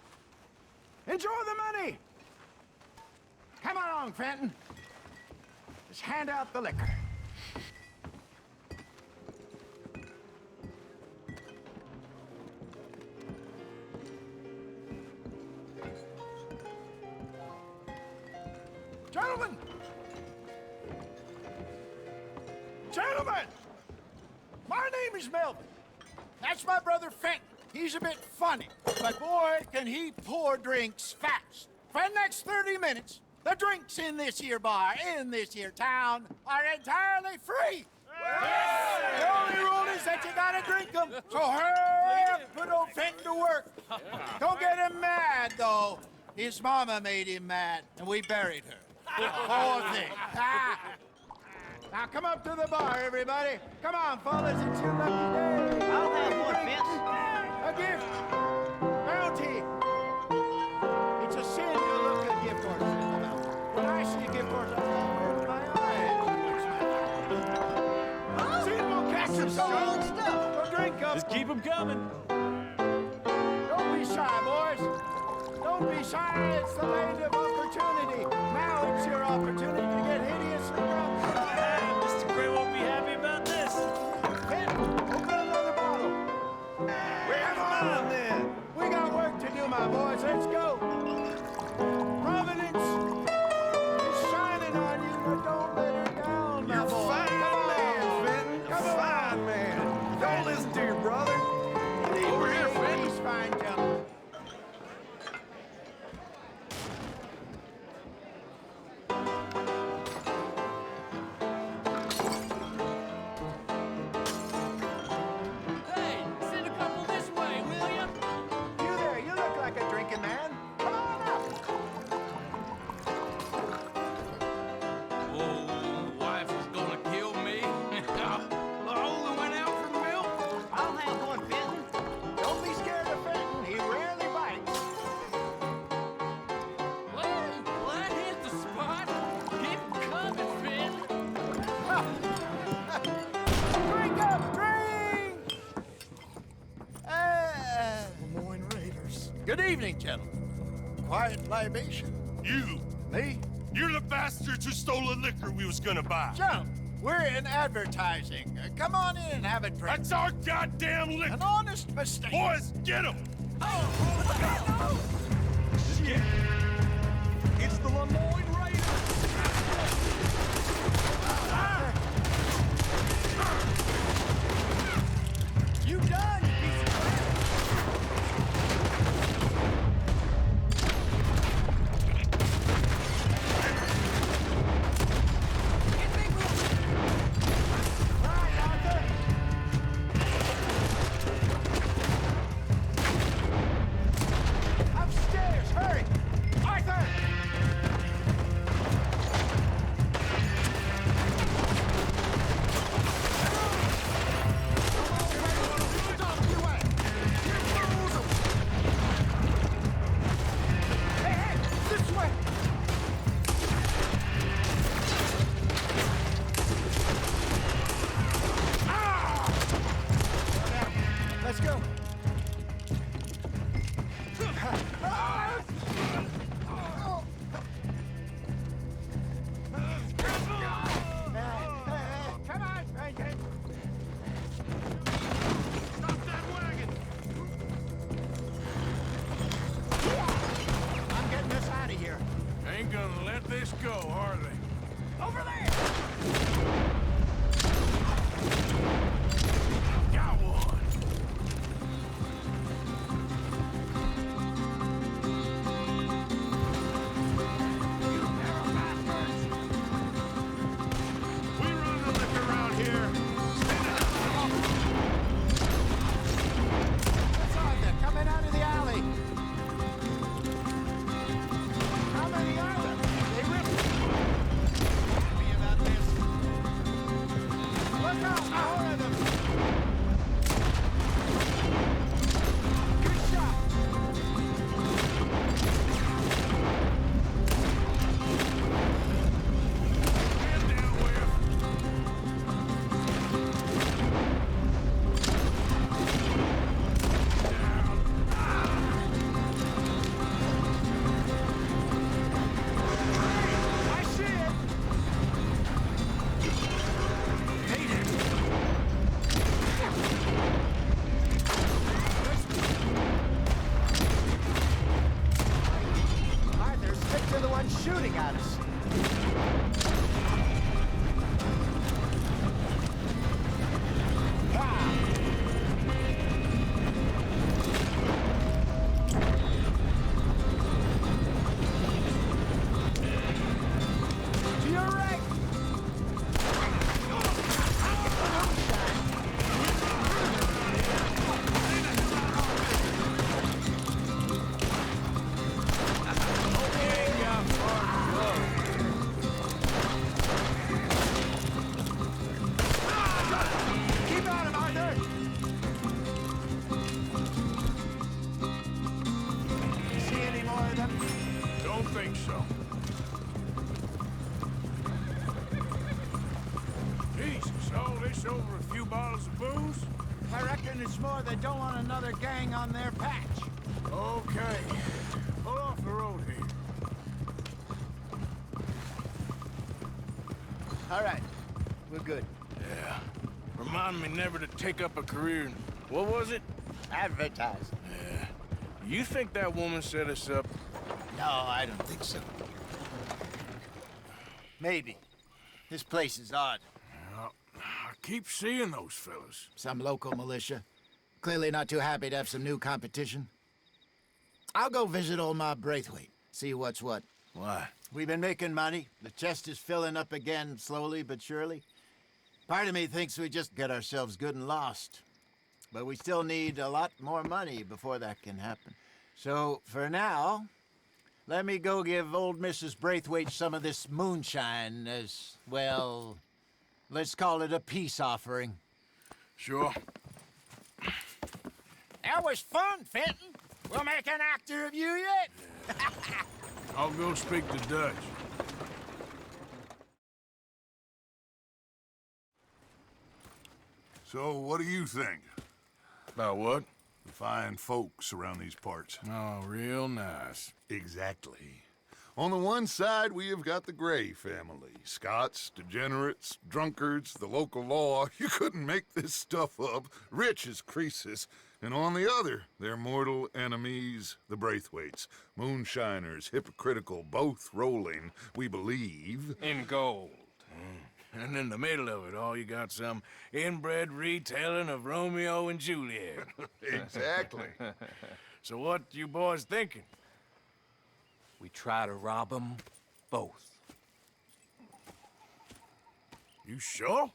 Enjoy the money. Come along, Fenton. Just hand out the liquor. Gentlemen! My name is Melvin. That's my brother Fenton. He's a bit funny, but boy, can he pour drinks fast. For the next 30 minutes, the drinks in this here bar, in this here town, are entirely free. The only rule is that you gotta drink them. So hurry up, put old Fenton to work. Don't get him mad, though. His mama made him mad, and we buried her. Poor thing. Now come up to the bar, everybody. Come on, fellas, it's your lucky day. I'll have one, Fenton. A gift. Bounty. It's a sin to look a gift horse in the mouth. When I see a gift horse, I open my eyes. See, we'll catch him some stuff. Go drink up. Just keep them coming. Don't be shy, boys. Don't be shy. It's the land of opportunity. Now it's your opportunity to get hideously drunk. Mr. Gray won't be happy about this. Open another bottle. Come on, then. We got work to do, my boys. Let's go. Providence is shining on you, but don't let her down, my boy. Fine man, Fenton. Come on. Fine man. Don't listen to your brother. Over here, Fenton. He's fine, gentlemen. Hey, send a couple this way, will ya? You there, you look like a drinking man. Come on up. Oh, wife is gonna kill me. I only went out for milk. I'll have one, Fenton. Don't be scared of Fenton. He rarely bites. Well, that hit the spot. Keep 'em coming, Finn. Drink up, drink! Lemoyne Raiders. Good evening, gentlemen. Quiet libation. You! Me? You're the bastards who stole the liquor we was gonna buy. Jump! We're in advertising. Come on in and have a drink. That's our goddamn liquor! An honest mistake. Boys, get him! Shit. It's the Lemoyne Raiders. You done, you piece of crap. Right, Arthur. Upstairs, hurry! Arthur! Hey, hey, this way! Let's go. Come on, Franklin. Stop that wagon. I'm getting us out of here. Ain't gonna let this go, are they? Over there! Got one. We run the liquor around here. What's on there? Coming out of the alley. How many are there? They ripped me about this. Look out! More of them! Good shot! Get down, Will. I see it! all this over a few bottles of booze? I reckon it's more they don't want another gang on their patch. Okay. Pull off the road here. All right. We're good. Yeah. Remind me never to take up a career in... What was it? Advertising. Yeah. You think that woman set us up? No, I don't think so. Maybe. This place is odd. Well, I keep seeing those fellas. Some local militia. Clearly not too happy to have some new competition. I'll go visit old Ma Braithwaite, see what's what. Why? We've been making money. The chest is filling up again, slowly but surely. Part of me thinks we just get ourselves good and lost. But we still need a lot more money before that can happen. So, for now, let me go give old Mrs. Braithwaite some of this moonshine as, well, let's call it a peace offering. Sure. That was fun, Fenton. We'll make an actor of you yet. I'll go speak to Dutch. So, what do you think? About what? The fine folks around these parts. Oh, real nice. Exactly. On the one side, we have got the Gray family. Scots, degenerates, drunkards, the local law. You couldn't make this stuff up. Rich as Croesus. And on the other, their mortal enemies, the Braithwaites. Moonshiners, hypocritical, both rolling, we believe. In gold. And in the middle of it all, you got some inbred retelling of Romeo and Juliet. Exactly. So what you boys thinking? We try to rob them both. You sure?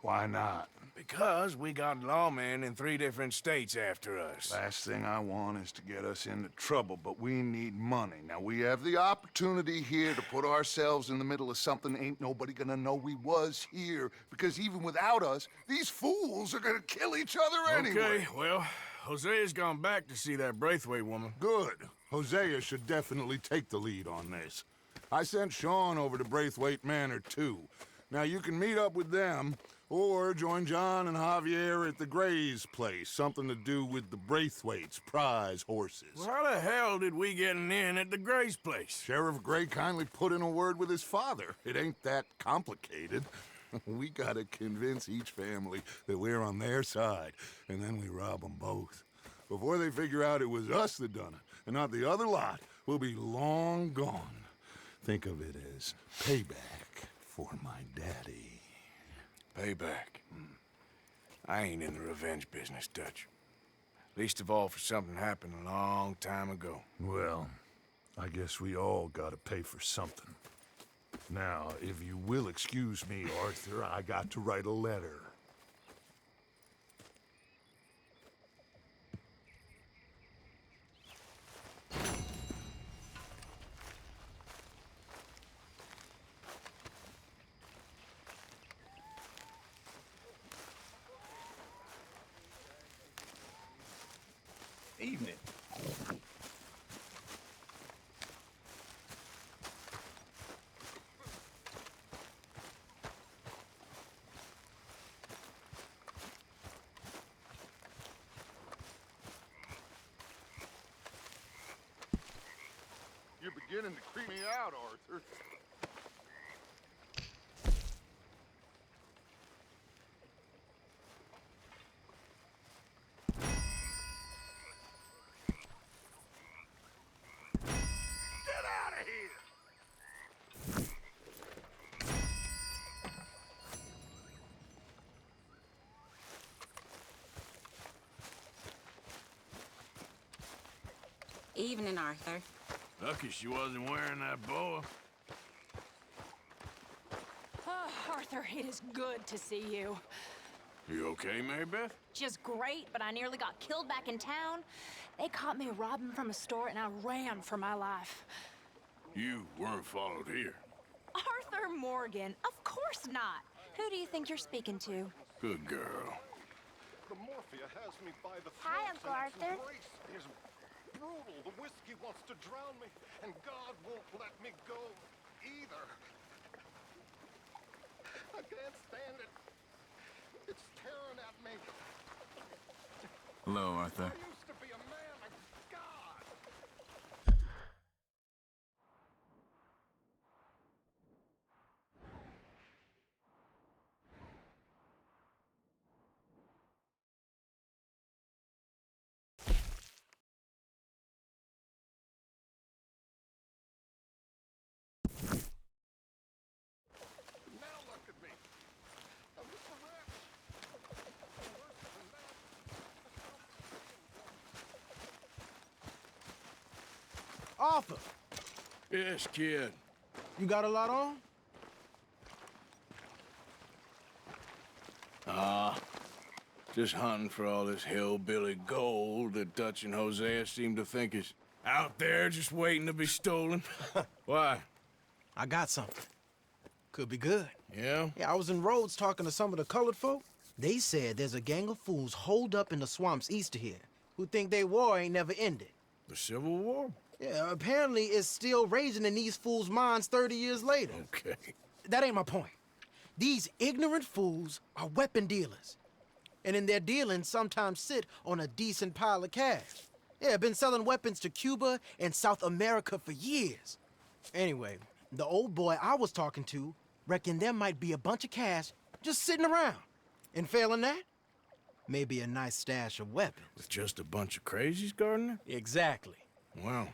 Why not? Because we got lawmen in 3 different states after us. Last thing I want is to get us into trouble, but we need money. Now, we have the opportunity here to put ourselves in the middle of something ain't nobody gonna know we was here, because even without us, these fools are gonna kill each other anyway. Okay, well, Hosea's gone back to see that Braithwaite woman. Good. Hosea should definitely take the lead on this. I sent Sean over to Braithwaite Manor, too. Now, you can meet up with them, or join John and Javier at the Gray's place. Something to do with the Braithwaites' prize horses. Well, how the hell did we get in at the Gray's place? Sheriff Gray kindly put in a word with his father. It ain't that complicated. We gotta convince each family that we're on their side, and then we rob them both. Before they figure out it was us that done it, and not the other lot, we'll be long gone. Think of it as payback for my daddy. Payback. I ain't in the revenge business, Dutch. Least of all for something happened a long time ago. Well, I guess we all gotta pay for something. Now, if you will excuse me, Arthur, I got to write a letter. Evening. You're beginning to creep me out, Arthur. Evening, Arthur. Lucky she wasn't wearing that boa. Oh, Arthur, it is good to see you. You okay, Mary Beth? Just great, but I nearly got killed back in town. They caught me robbing from a store, and I ran for my life. You weren't followed here. Arthur Morgan, of course not. Who do you think you're speaking to? Good girl. The morphia has me by the throat. Hi, Uncle and its Arthur. embrace is brutal. The whiskey wants to drown me, and God won't let me go either. I can't stand it. Hello, Arthur. Arthur, Yes, kid. you got a lot on? Just hunting for all this hillbilly gold that Dutch and Hosea seem to think is out there just waiting to be stolen. Why? I got something. Could be good. Yeah? Yeah, I was in Rhodes talking to some of the colored folk. They said there's a gang of fools holed up in the swamps east of here who think their war ain't never ended. The Civil War? Yeah, apparently it's still raging in these fools' minds 30 years later. Okay. That ain't my point. These ignorant fools are weapon dealers. And in their dealing, sometimes sit on a decent pile of cash. Yeah, been selling weapons to Cuba and South America for years. Anyway, the old boy I was talking to reckoned there might be a bunch of cash just sitting around. And failing that, maybe a nice stash of weapons. With just a bunch of crazies, Gardner? Exactly. Well,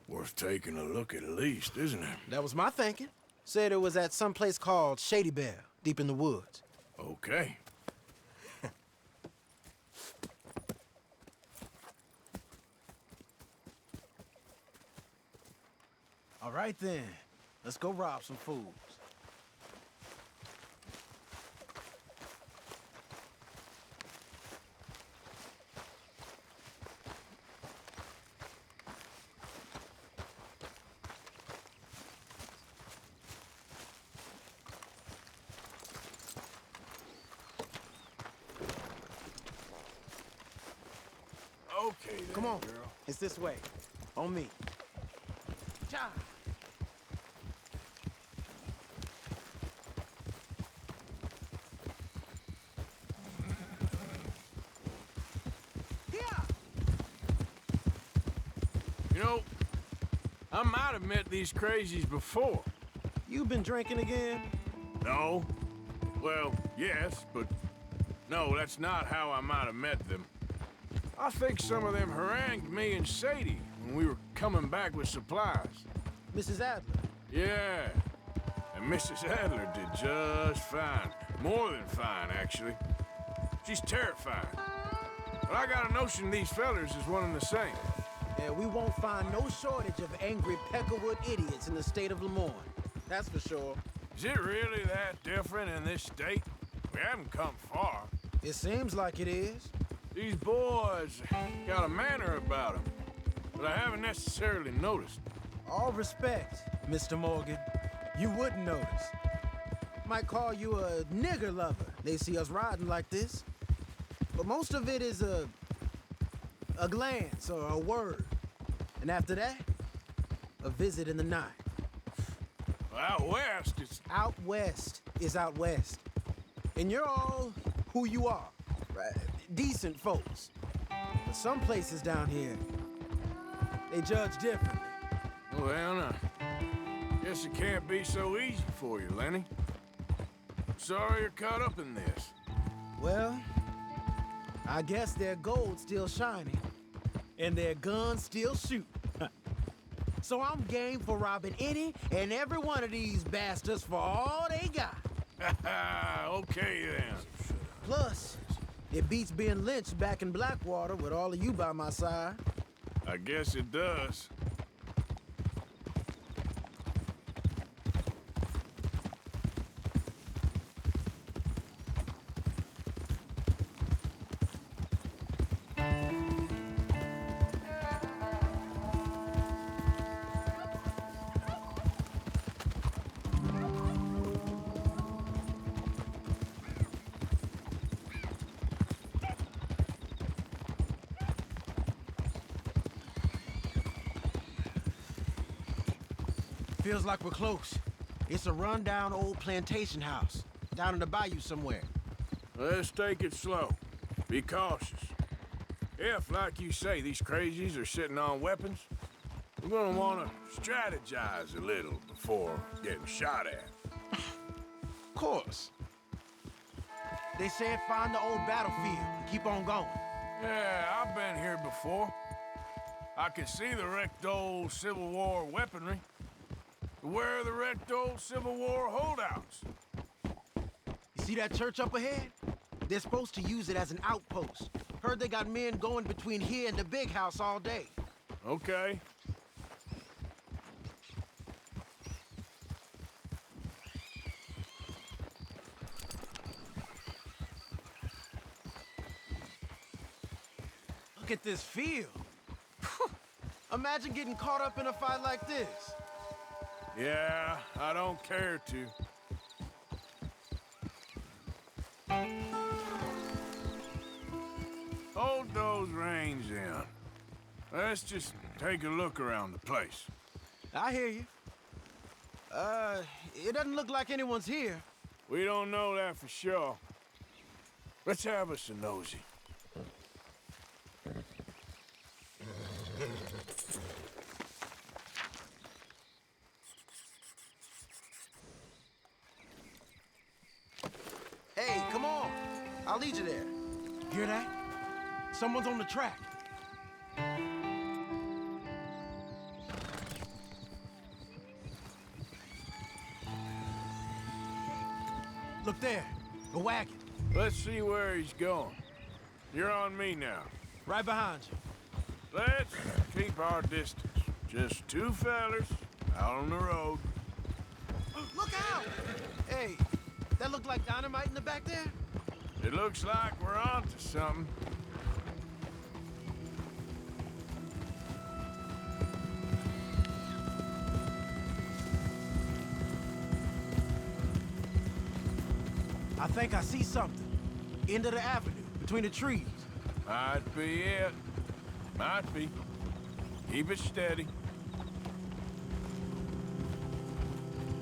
worth taking a look at least, isn't it? That was my thinking. Said it was at some place called Shady Belle, deep in the woods. Okay. All right then, let's go rob some fools. Okay, then, Come on, girl. it's this way. On me. Cha! You know, I might have met these crazies before. You been drinking again? No. Well, yes, but no, that's not how I might have met them. I think some of them harangued me and Sadie when we were coming back with supplies. Mrs. Adler? Yeah. And Mrs. Adler did just fine. More than fine, actually. She's terrifying. But I got a notion these fellers is one and the same. Yeah, we won't find no shortage of angry Peckerwood idiots in the state of Lemoyne. That's for sure. Is it really that different in this state? We haven't come far. It seems like it is. These boys got a manner about them, but I haven't necessarily noticed. All respect, Mr. Morgan. You wouldn't notice. Might call you a nigger lover. They see us riding like this. But most of it is a glance or a word. And after that, a visit in the night. Out west, it's... Out west is out west. And you're all who you are. Right? Decent folks. But some places down here, they judge differently. Well, now, guess it can't be so easy for you, Lenny. Sorry you're caught up in this. Well, I guess their gold's still shining, and their guns still shoot. So I'm game for robbing any and every one of these bastards for all they got. Okay, then. Plus, it beats being lynched back in Blackwater with all of you by my side. I guess it does. Feels like we're close. It's a rundown old plantation house, down in the bayou somewhere. Let's take it slow. Be cautious. If, like you say, these crazies are sitting on weapons, we're gonna want to strategize a little before getting shot at. Of course. They said find the old battlefield and keep on going. Yeah, I've been here before. I can see the wrecked old Civil War weaponry. Where are the wrecked old Civil War holdouts? You see that church up ahead? They're supposed to use it as an outpost. Heard they got men going between here and the big house all day. Okay. Look at this field. Imagine getting caught up in a fight like this. Yeah, I don't care to. Hold those reins in. Let's just take a look around the place. I hear you. It doesn't look like anyone's here. We don't know that for sure. Let's have us a nosy. Hey, come on. I'll lead you there. Hear that? Someone's on the track. Look there, a wagon. Let's see where he's going. You're on me now. Right behind you. Let's keep our distance. Just two fellers out on the road. Look out! Hey, that look like dynamite in the back there? It looks like we're onto something. I think I see something. End of the avenue, between the trees. Might be it. Might be. Keep it steady.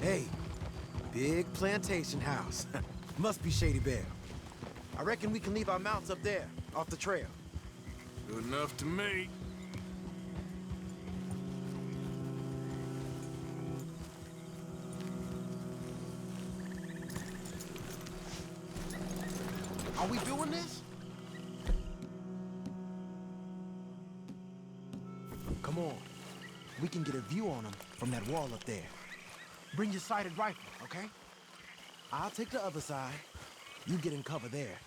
Hey, big plantation house. Must be Shady Belle. I reckon we can leave our mounts up there, off the trail. Good enough to me. Are we doing this? Come on. We can get a view on them from that wall up there. Bring your sighted rifle, okay? I'll take the other side. You get in cover there.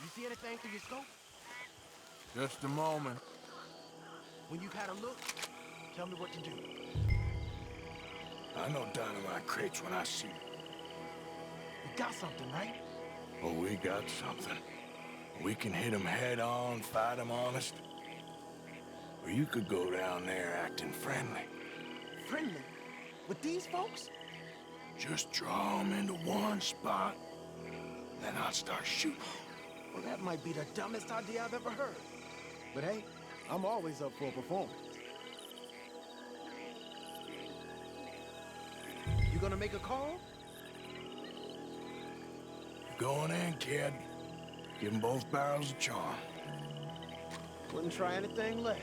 You see anything through your scope? Just a moment. When you've had a look, tell me what to do. I know dynamite crates when I see them. You got something, right? Oh, we got something. We can hit them head on, fight them honest. Or you could go down there acting friendly. Friendly? With these folks? Just draw them into one spot, then I'll start shooting. Well, that might be the dumbest idea I've ever heard. But hey, I'm always up for a performance. You gonna make a call? Going in, kid. Give them both barrels a charm. Wouldn't try anything less.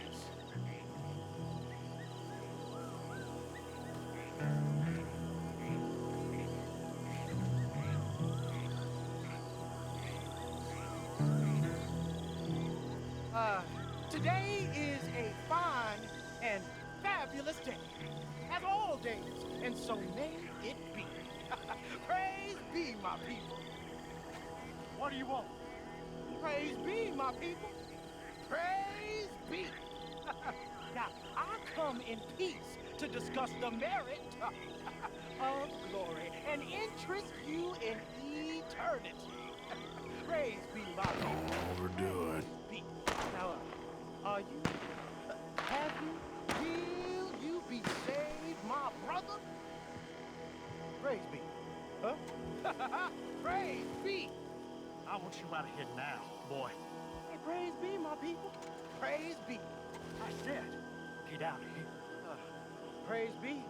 Today is a fine and fabulous day, as all days, and so may it be. Praise be, my people. What do you want? Praise be, my people. Praise be. Now, I come in peace to discuss the merit of glory and interest you in eternity. Praise be, my people. Don't overdo it. Now, are you? Have you? Will you be saved, my brother? Praise be. Huh? Praise be. I want you out of here now, boy. Hey, praise be, my people. Praise be. I said, get out of here. Praise be.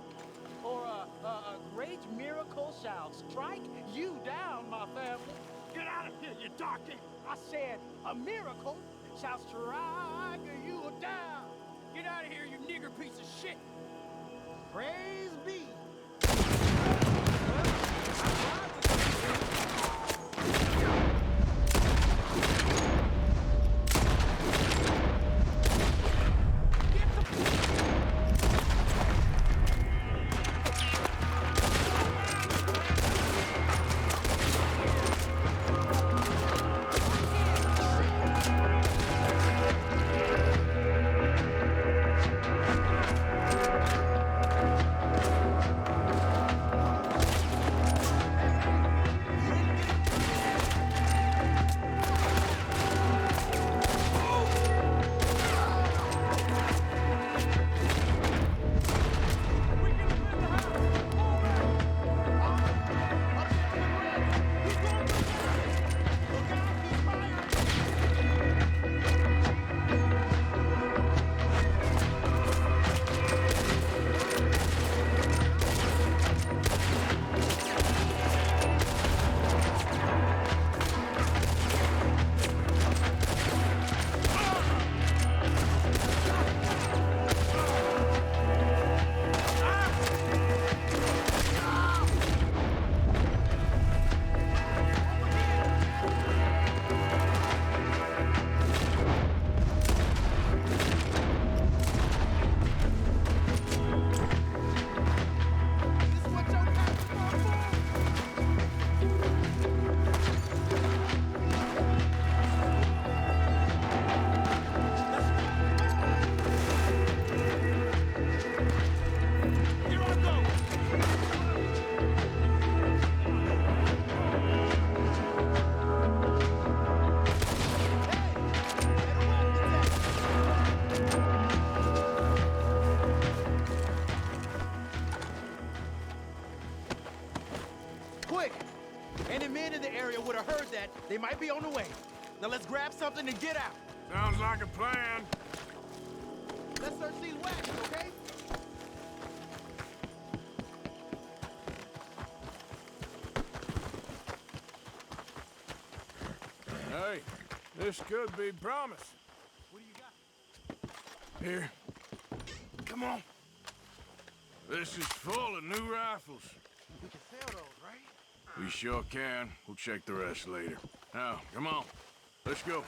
For a great miracle shall strike you down, my family. Get out of here, you darky! I said, a miracle shall strike you down. Get out of here, you nigger piece of shit! Praise be. Quick! Any men in the area would have heard that. They might be on the way. Now let's grab something and get out. Sounds like a plan. Let's search these wagons, okay? Hey, this could be promise. What do you got? Here. Come on. This is full of new rifles. We can sell those, right? We sure can. We'll check the rest later. Now, come on. Let's go.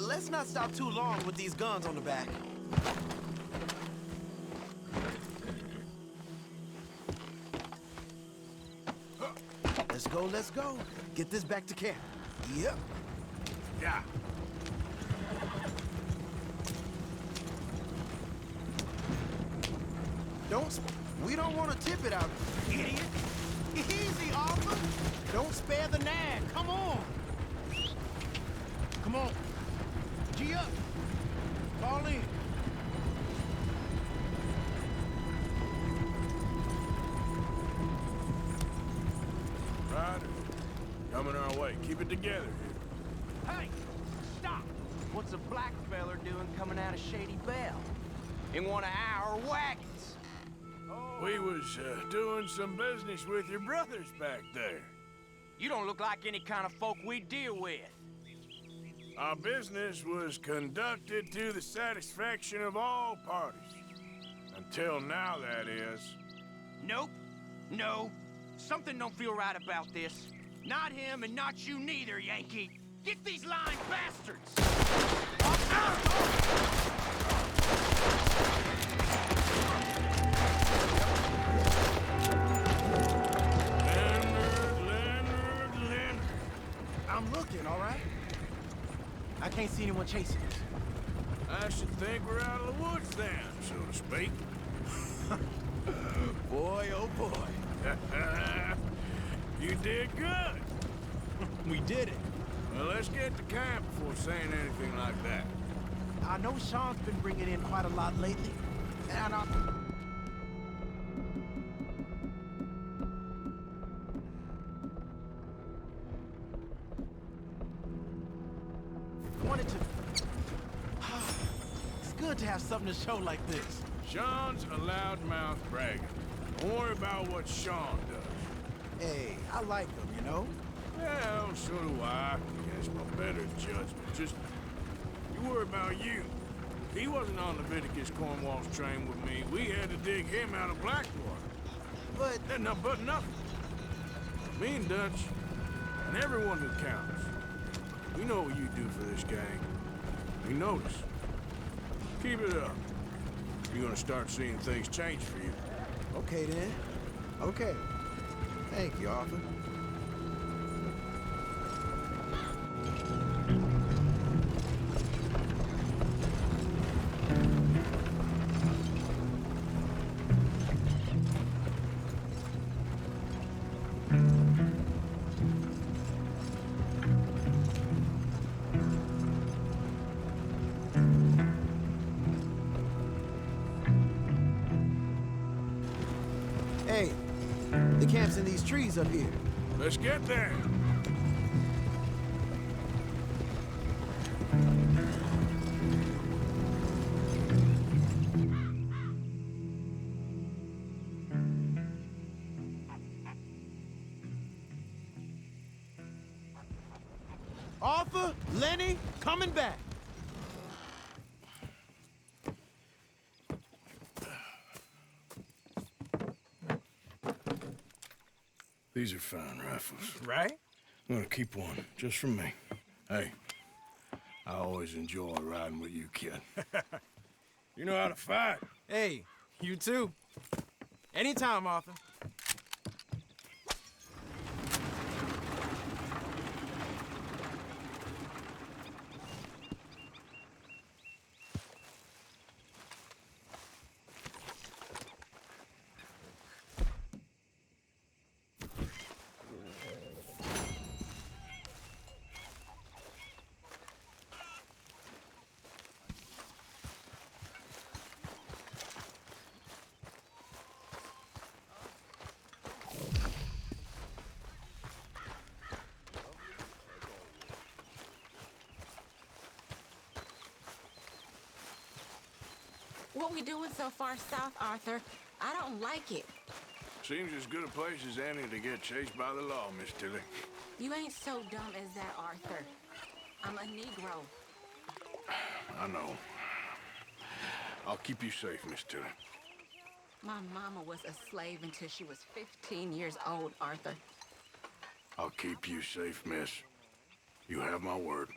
Let's not stop too long with these guns on the back. Let's go. Get this back to camp. Yep. Yeah. We don't want to tip it out, idiot. Easy, Arthur. Don't spare the nag. Come on. Come on. G up. Fall in. Ryder, coming our way. Keep it together here. Hey! Stop! What's a black feller doing coming out of Shady Belle? In one of our wagons? We was doing some business with your brothers back there. You don't look like any kind of folk we deal with. Our business was conducted to the satisfaction of all parties. Until now, that is. Nope. No. Something don't feel right about this. Not him and not you neither, Yankee. Get these lying bastards! Leonard. I'm looking, all right? I can't see anyone chasing us. I should think we're out of the woods then, so to speak. Boy, oh boy. You did good. We did it. Well, let's get to camp before saying anything like that. I know Sean's been bringing in quite a lot lately, and I wanted to... It's good to have something to show like this. Sean's a loudmouth bragger. Don't worry about what Sean does. Hey, I like him, you know? Well, so do I. Against my better judgment. Just, you worry about you. If he wasn't on Leviticus Cornwall's train with me, we had to dig him out of Blackwater. But... But nothing. Me and Dutch, and everyone who counts. We know what you do for this gang. We notice. Keep it up. You're gonna start seeing things change for you. Okay, then. Okay. Thank you, Arthur. Hey, the camp's in these trees up here. Let's get there. Arthur, Lenny, coming back. These are fine rifles. Right? I'm gonna keep one, just for me. Hey, I always enjoy riding with you, kid. You know how to fight. Hey, you too. Anytime, Arthur. What we doing so far south, Arthur? I don't like it. Seems as good a place as any to get chased by the law, Miss Tilly. You ain't so dumb as that, Arthur. I'm a Negro. I know. I'll keep you safe, Miss Tilly. My mama was a slave until she was 15 years old, Arthur. I'll keep you safe, miss. You have my word.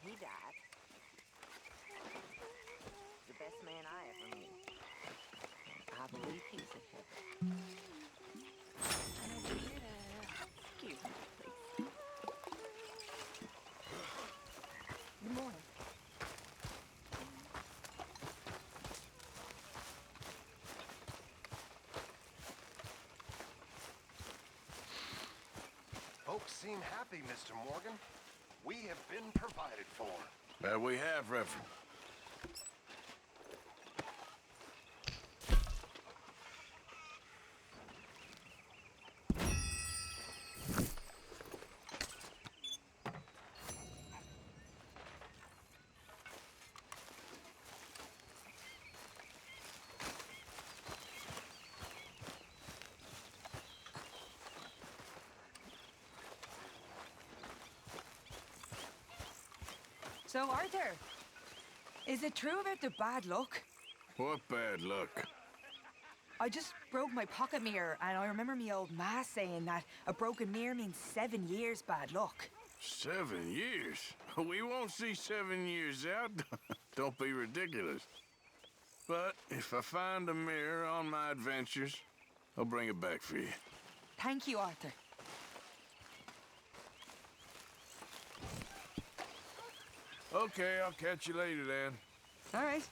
He died. The best man I ever knew. I believe he's in heaven. Excuse me, please. Good morning. Folks seem happy, Mr. Morgan. We have been provided for. That we have, Reverend. So, Arthur, is it true about the bad luck? What bad luck? I just broke my pocket mirror, and I remember me old ma saying that a broken mirror means 7 years bad luck. 7 years? We won't see 7 years out. Don't be ridiculous. But if I find a mirror on my adventures, I'll bring it back for you. Thank you, Arthur. Okay, I'll catch you later then. All right.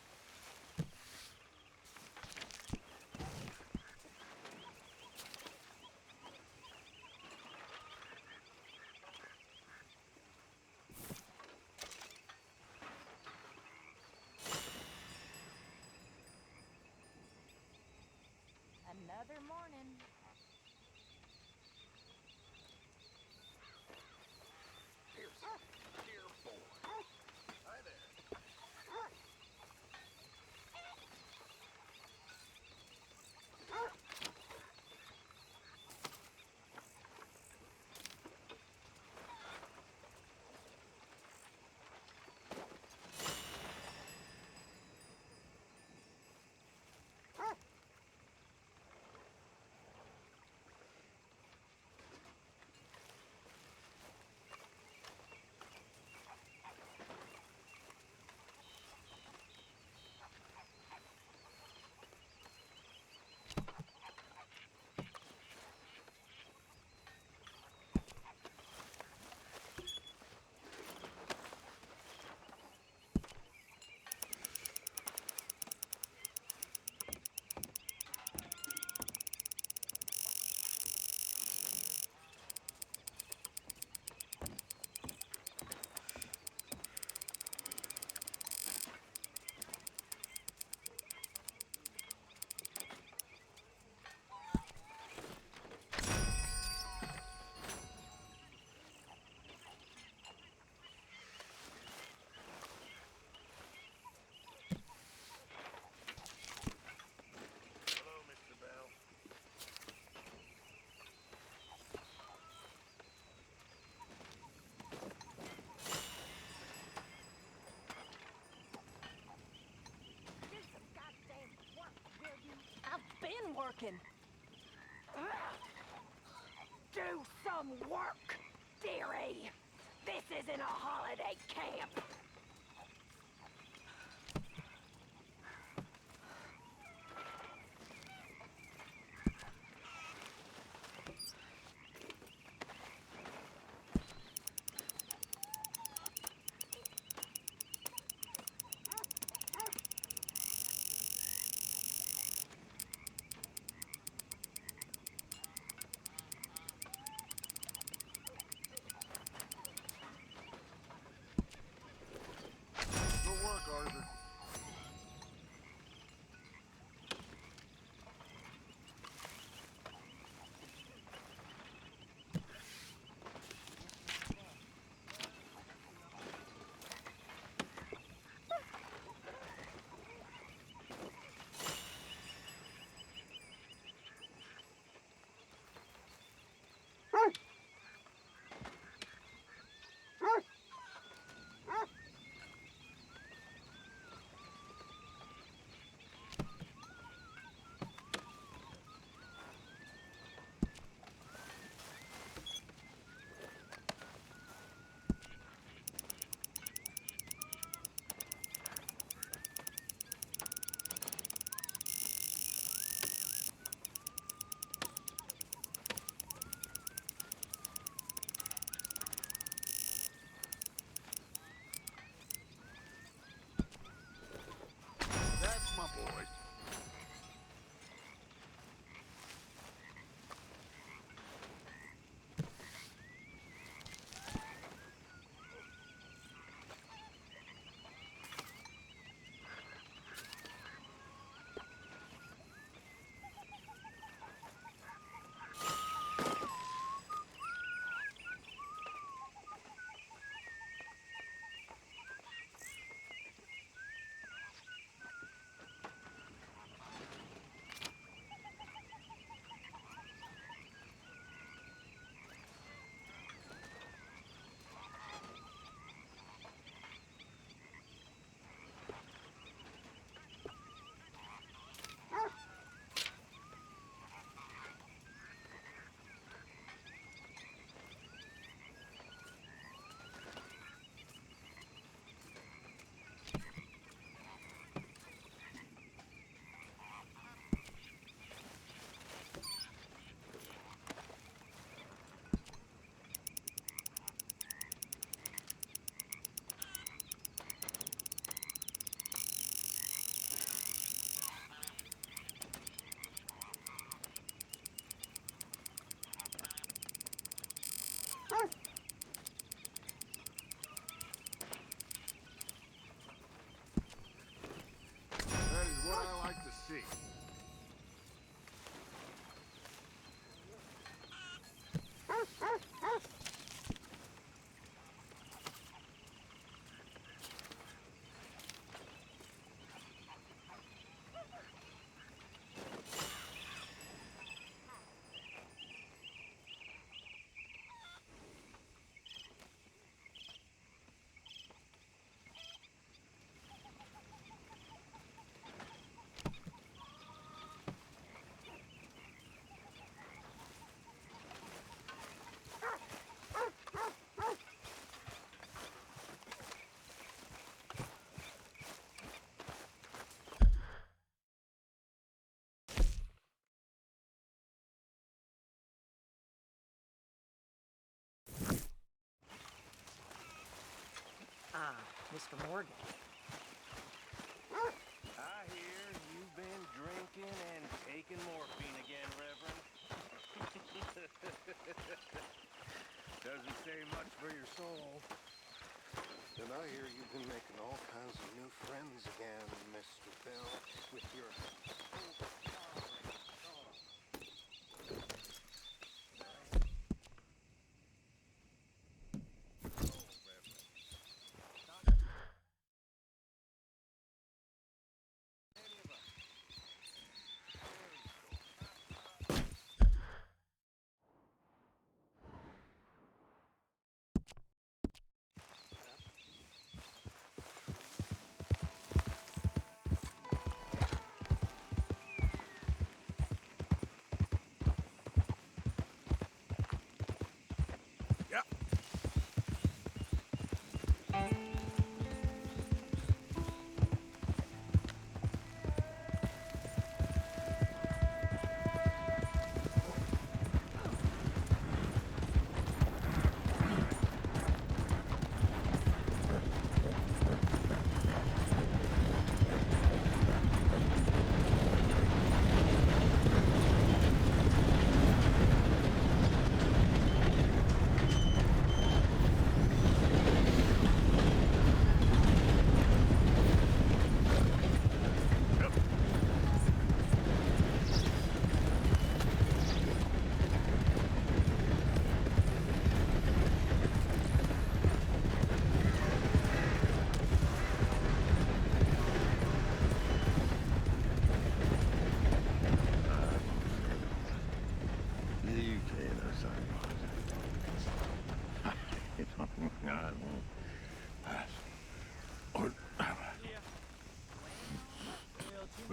working. Do some work, dearie. This isn't a holiday camp. Good work, Arthur. That's my boy. That is what I like to see. Ah, Mr. Morgan. I hear you've been drinking and taking morphine again, Reverend. Doesn't say much for your soul. And I hear you've been making all kinds of new friends again, Mr. Bell, with your...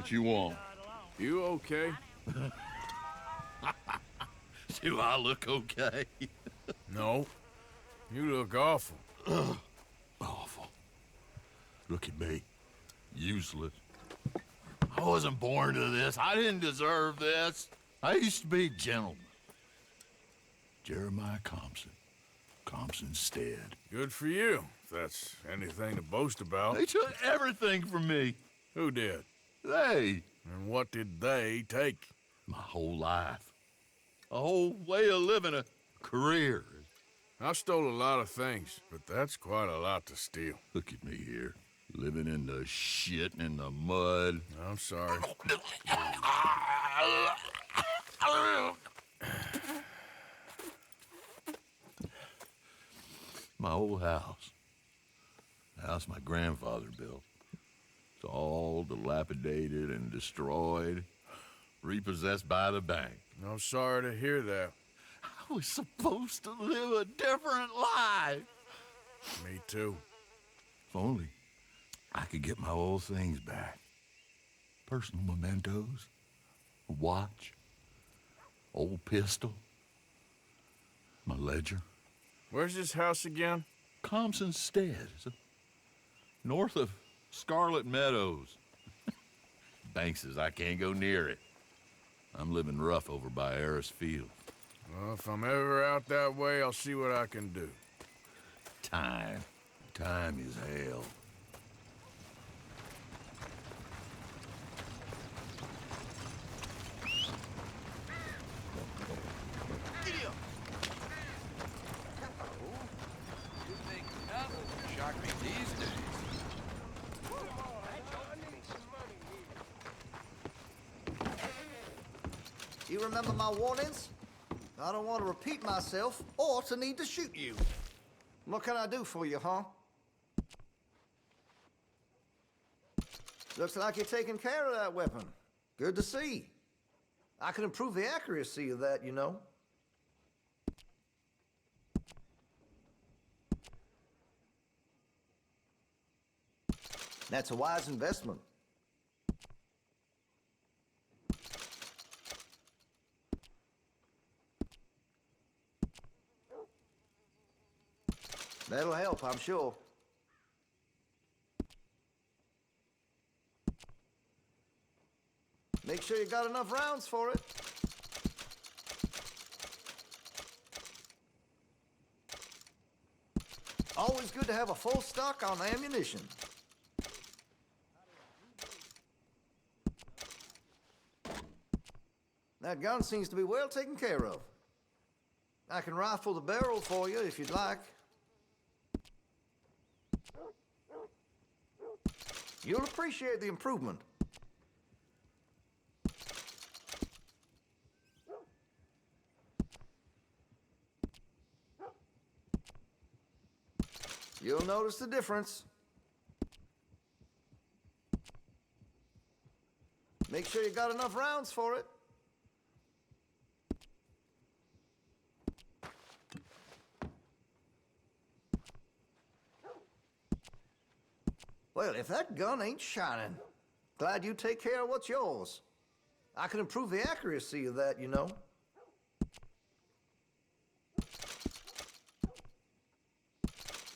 What you want? You okay? Do I look okay? No. You look awful. Awful. Look at me. Useless. I wasn't born to this. I didn't deserve this. I used to be a gentleman. Jeremiah Compson. Compson Stead. Good for you, if that's anything to boast about. They took everything from me. Who did? They. And what did they take? My whole life. A whole way of living, a career. I stole a lot of things, but that's quite a lot to steal. Look at me here, living in the shit and in the mud. I'm sorry. My old house. The house my grandfather built. It's all dilapidated and destroyed, repossessed by the bank. I'm sorry to hear that. I was supposed to live a different life. Me too. If only I could get my old things back. Personal mementos, a watch, old pistol, my ledger. Where's this house again? Compson Stead, north of Scarlet Meadows. Bank says I can't go near it. I'm living rough over by Harris Field. Well, if I'm ever out that way, I'll see what I can do. Time. Time is hell. Shock me these days. You remember my warnings? I don't want to repeat myself or to need to shoot you. What can I do for you, huh? Looks like you're taking care of that weapon. Good to see. I can improve the accuracy of that, you know. That's a wise investment. That'll help, I'm sure. Make sure you got enough rounds for it. Always good to have a full stock on ammunition. That gun seems to be well taken care of. I can rifle the barrel for you if you'd like. You'll appreciate the improvement. You'll notice the difference. Make sure you got enough rounds for it. Well, if that gun ain't shining, glad you take care of what's yours. I can improve the accuracy of that, you know.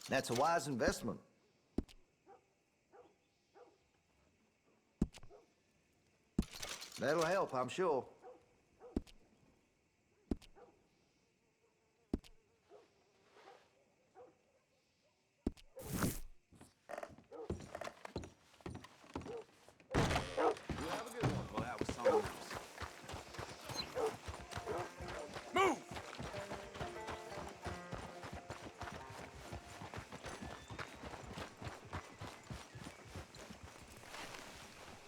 That's a wise investment. That'll help, I'm sure.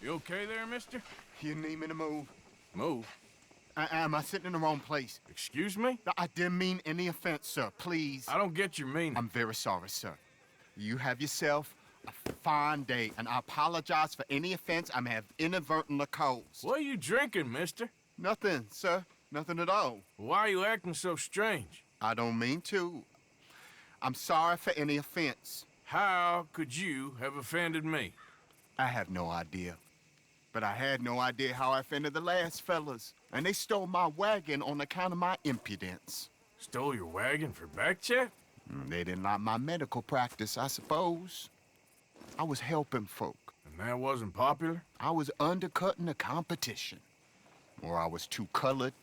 You okay there, mister? You need me to move? Move? Am I sitting in the wrong place? Excuse me? I didn't mean any offense, sir. Please. I don't get your meaning. I'm very sorry, sir. You have yourself a fine day, and I apologize for any offense I may have inadvertently caused. What are you drinking, mister? Nothing, sir. Nothing at all. Why are you acting so strange? I don't mean to. I'm sorry for any offense. How could you have offended me? I have no idea. But I had no idea how I offended the last fellas. And they stole my wagon on account of my impudence. Stole your wagon for back check? They didn't like my medical practice, I suppose. I was helping folk. And that wasn't popular? I was undercutting the competition. Or I was too colored.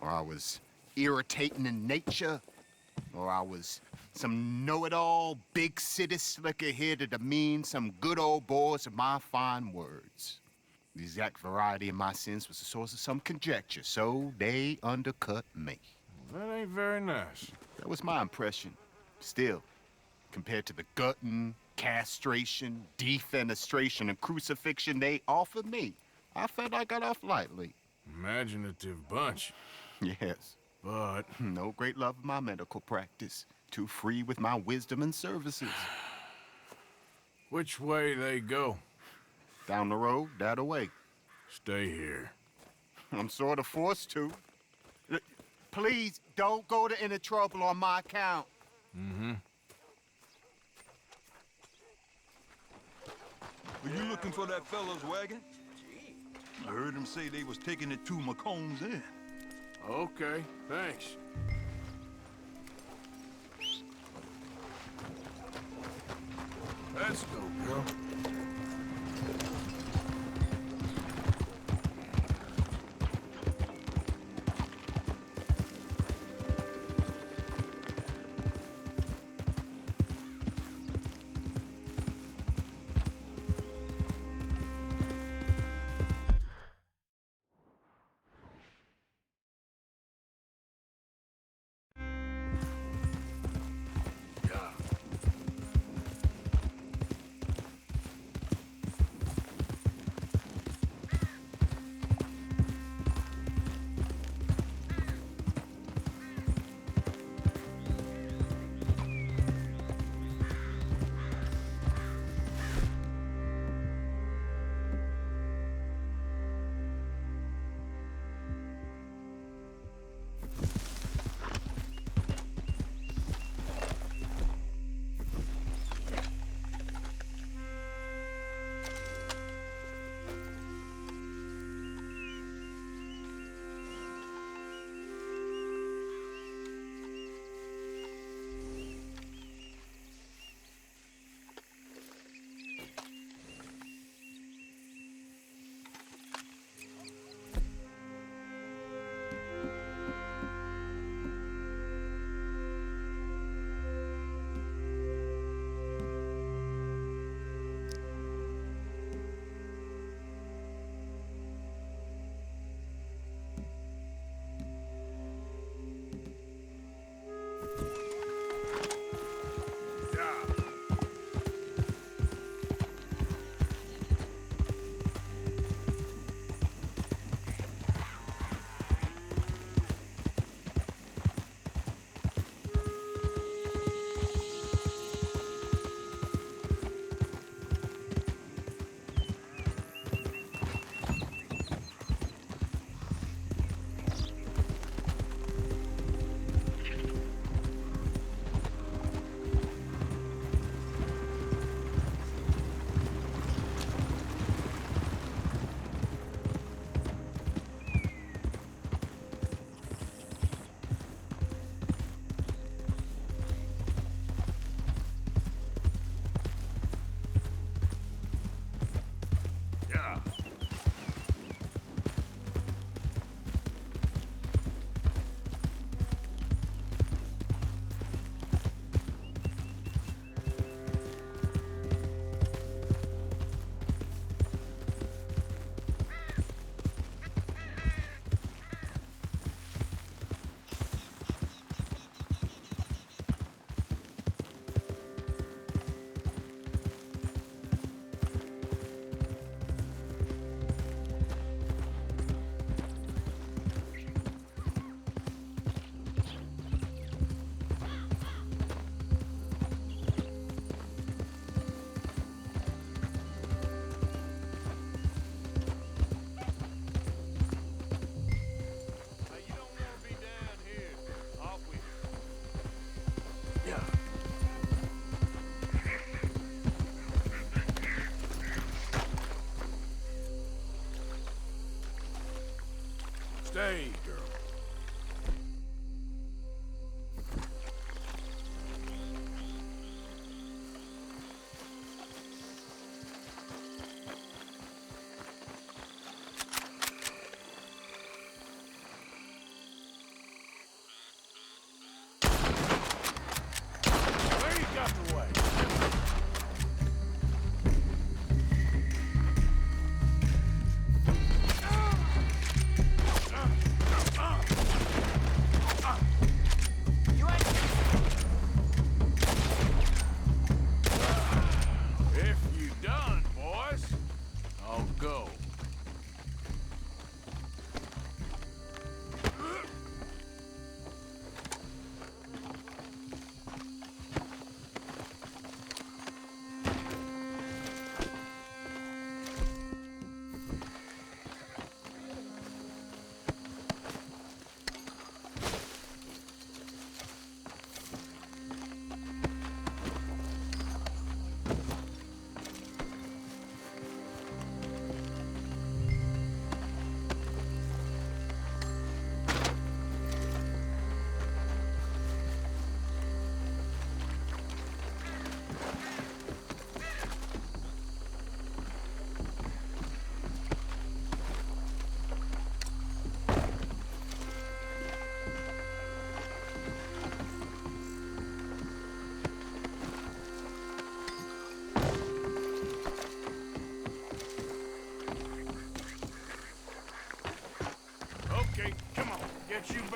Or I was irritating in nature. Or I was some know-it-all, big city slicker here to demean some good old boys of my fine words. The exact variety of my sins was the source of some conjecture, so they undercut me. That ain't very nice. That was my impression. Still, compared to the gutting, castration, defenestration, and crucifixion they offered me, I felt I got off lightly. Imaginative bunch. Yes. But no great love of my medical practice. Too free with my wisdom and services. Which way they go? Down the road, that away. Stay here. I'm sort of forced to. Please, don't go to any trouble on my account. Mm-hmm. Were you looking for that fellow's wagon? I heard him say they was taking it to McComb's Inn. Okay, thanks. Let's go, girl.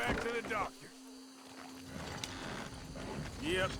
back to the doctor. Yep.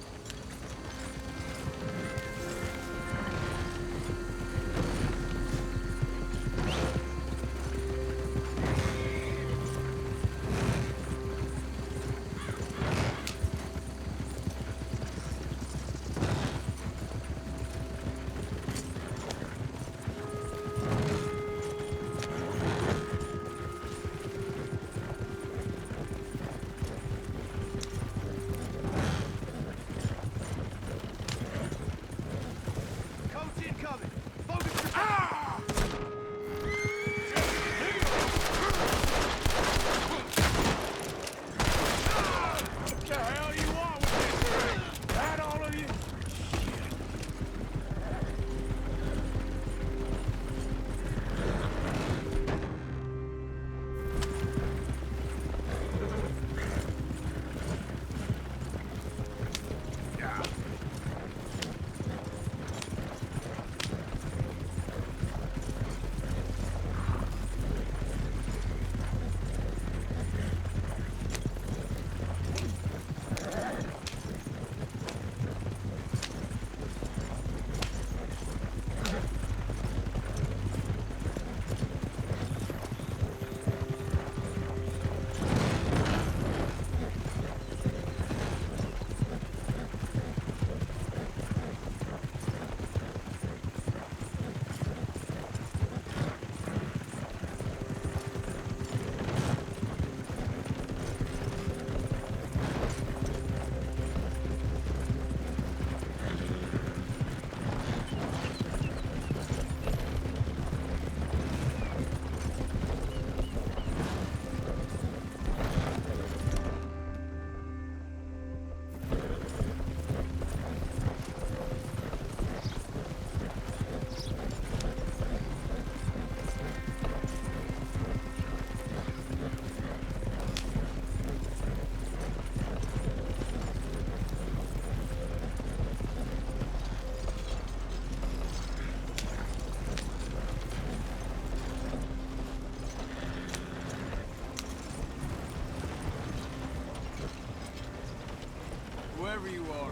Whoever you are,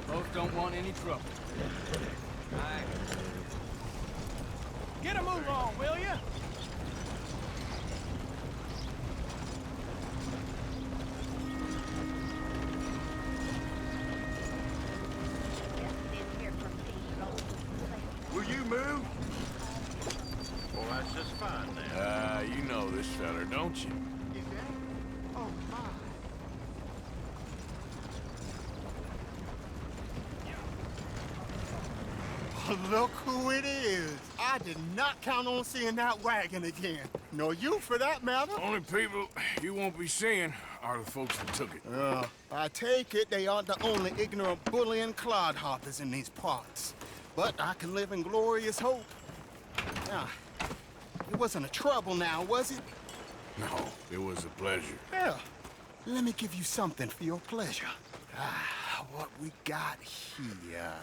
both don't want any trouble. Aye. Get a move on, will ya? Will you move? Well, that's just fine now. You know this feller, don't you? Oh, my. Look who it is. I did not count on seeing that wagon again. Nor you, for that matter. Only people you won't be seeing are the folks that took it. I take it they aren't the only ignorant bullying clodhoppers in these parts. But I can live in glorious hope. Now, it wasn't a trouble now, was it? No, it was a pleasure. Yeah. Let me give you something for your pleasure. What we got here?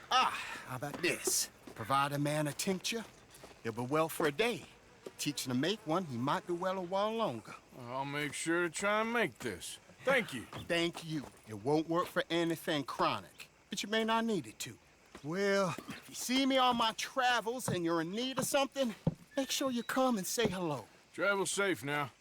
How about this? Provide a man a tincture, he'll be well for a day. Teach him to make one, he might do well a while longer. I'll make sure to try and make this. Thank you. Thank you. It won't work for anything chronic, but you may not need it to. Well, if you see me on my travels and you're in need of something, make sure you come and say hello. Travel safe now.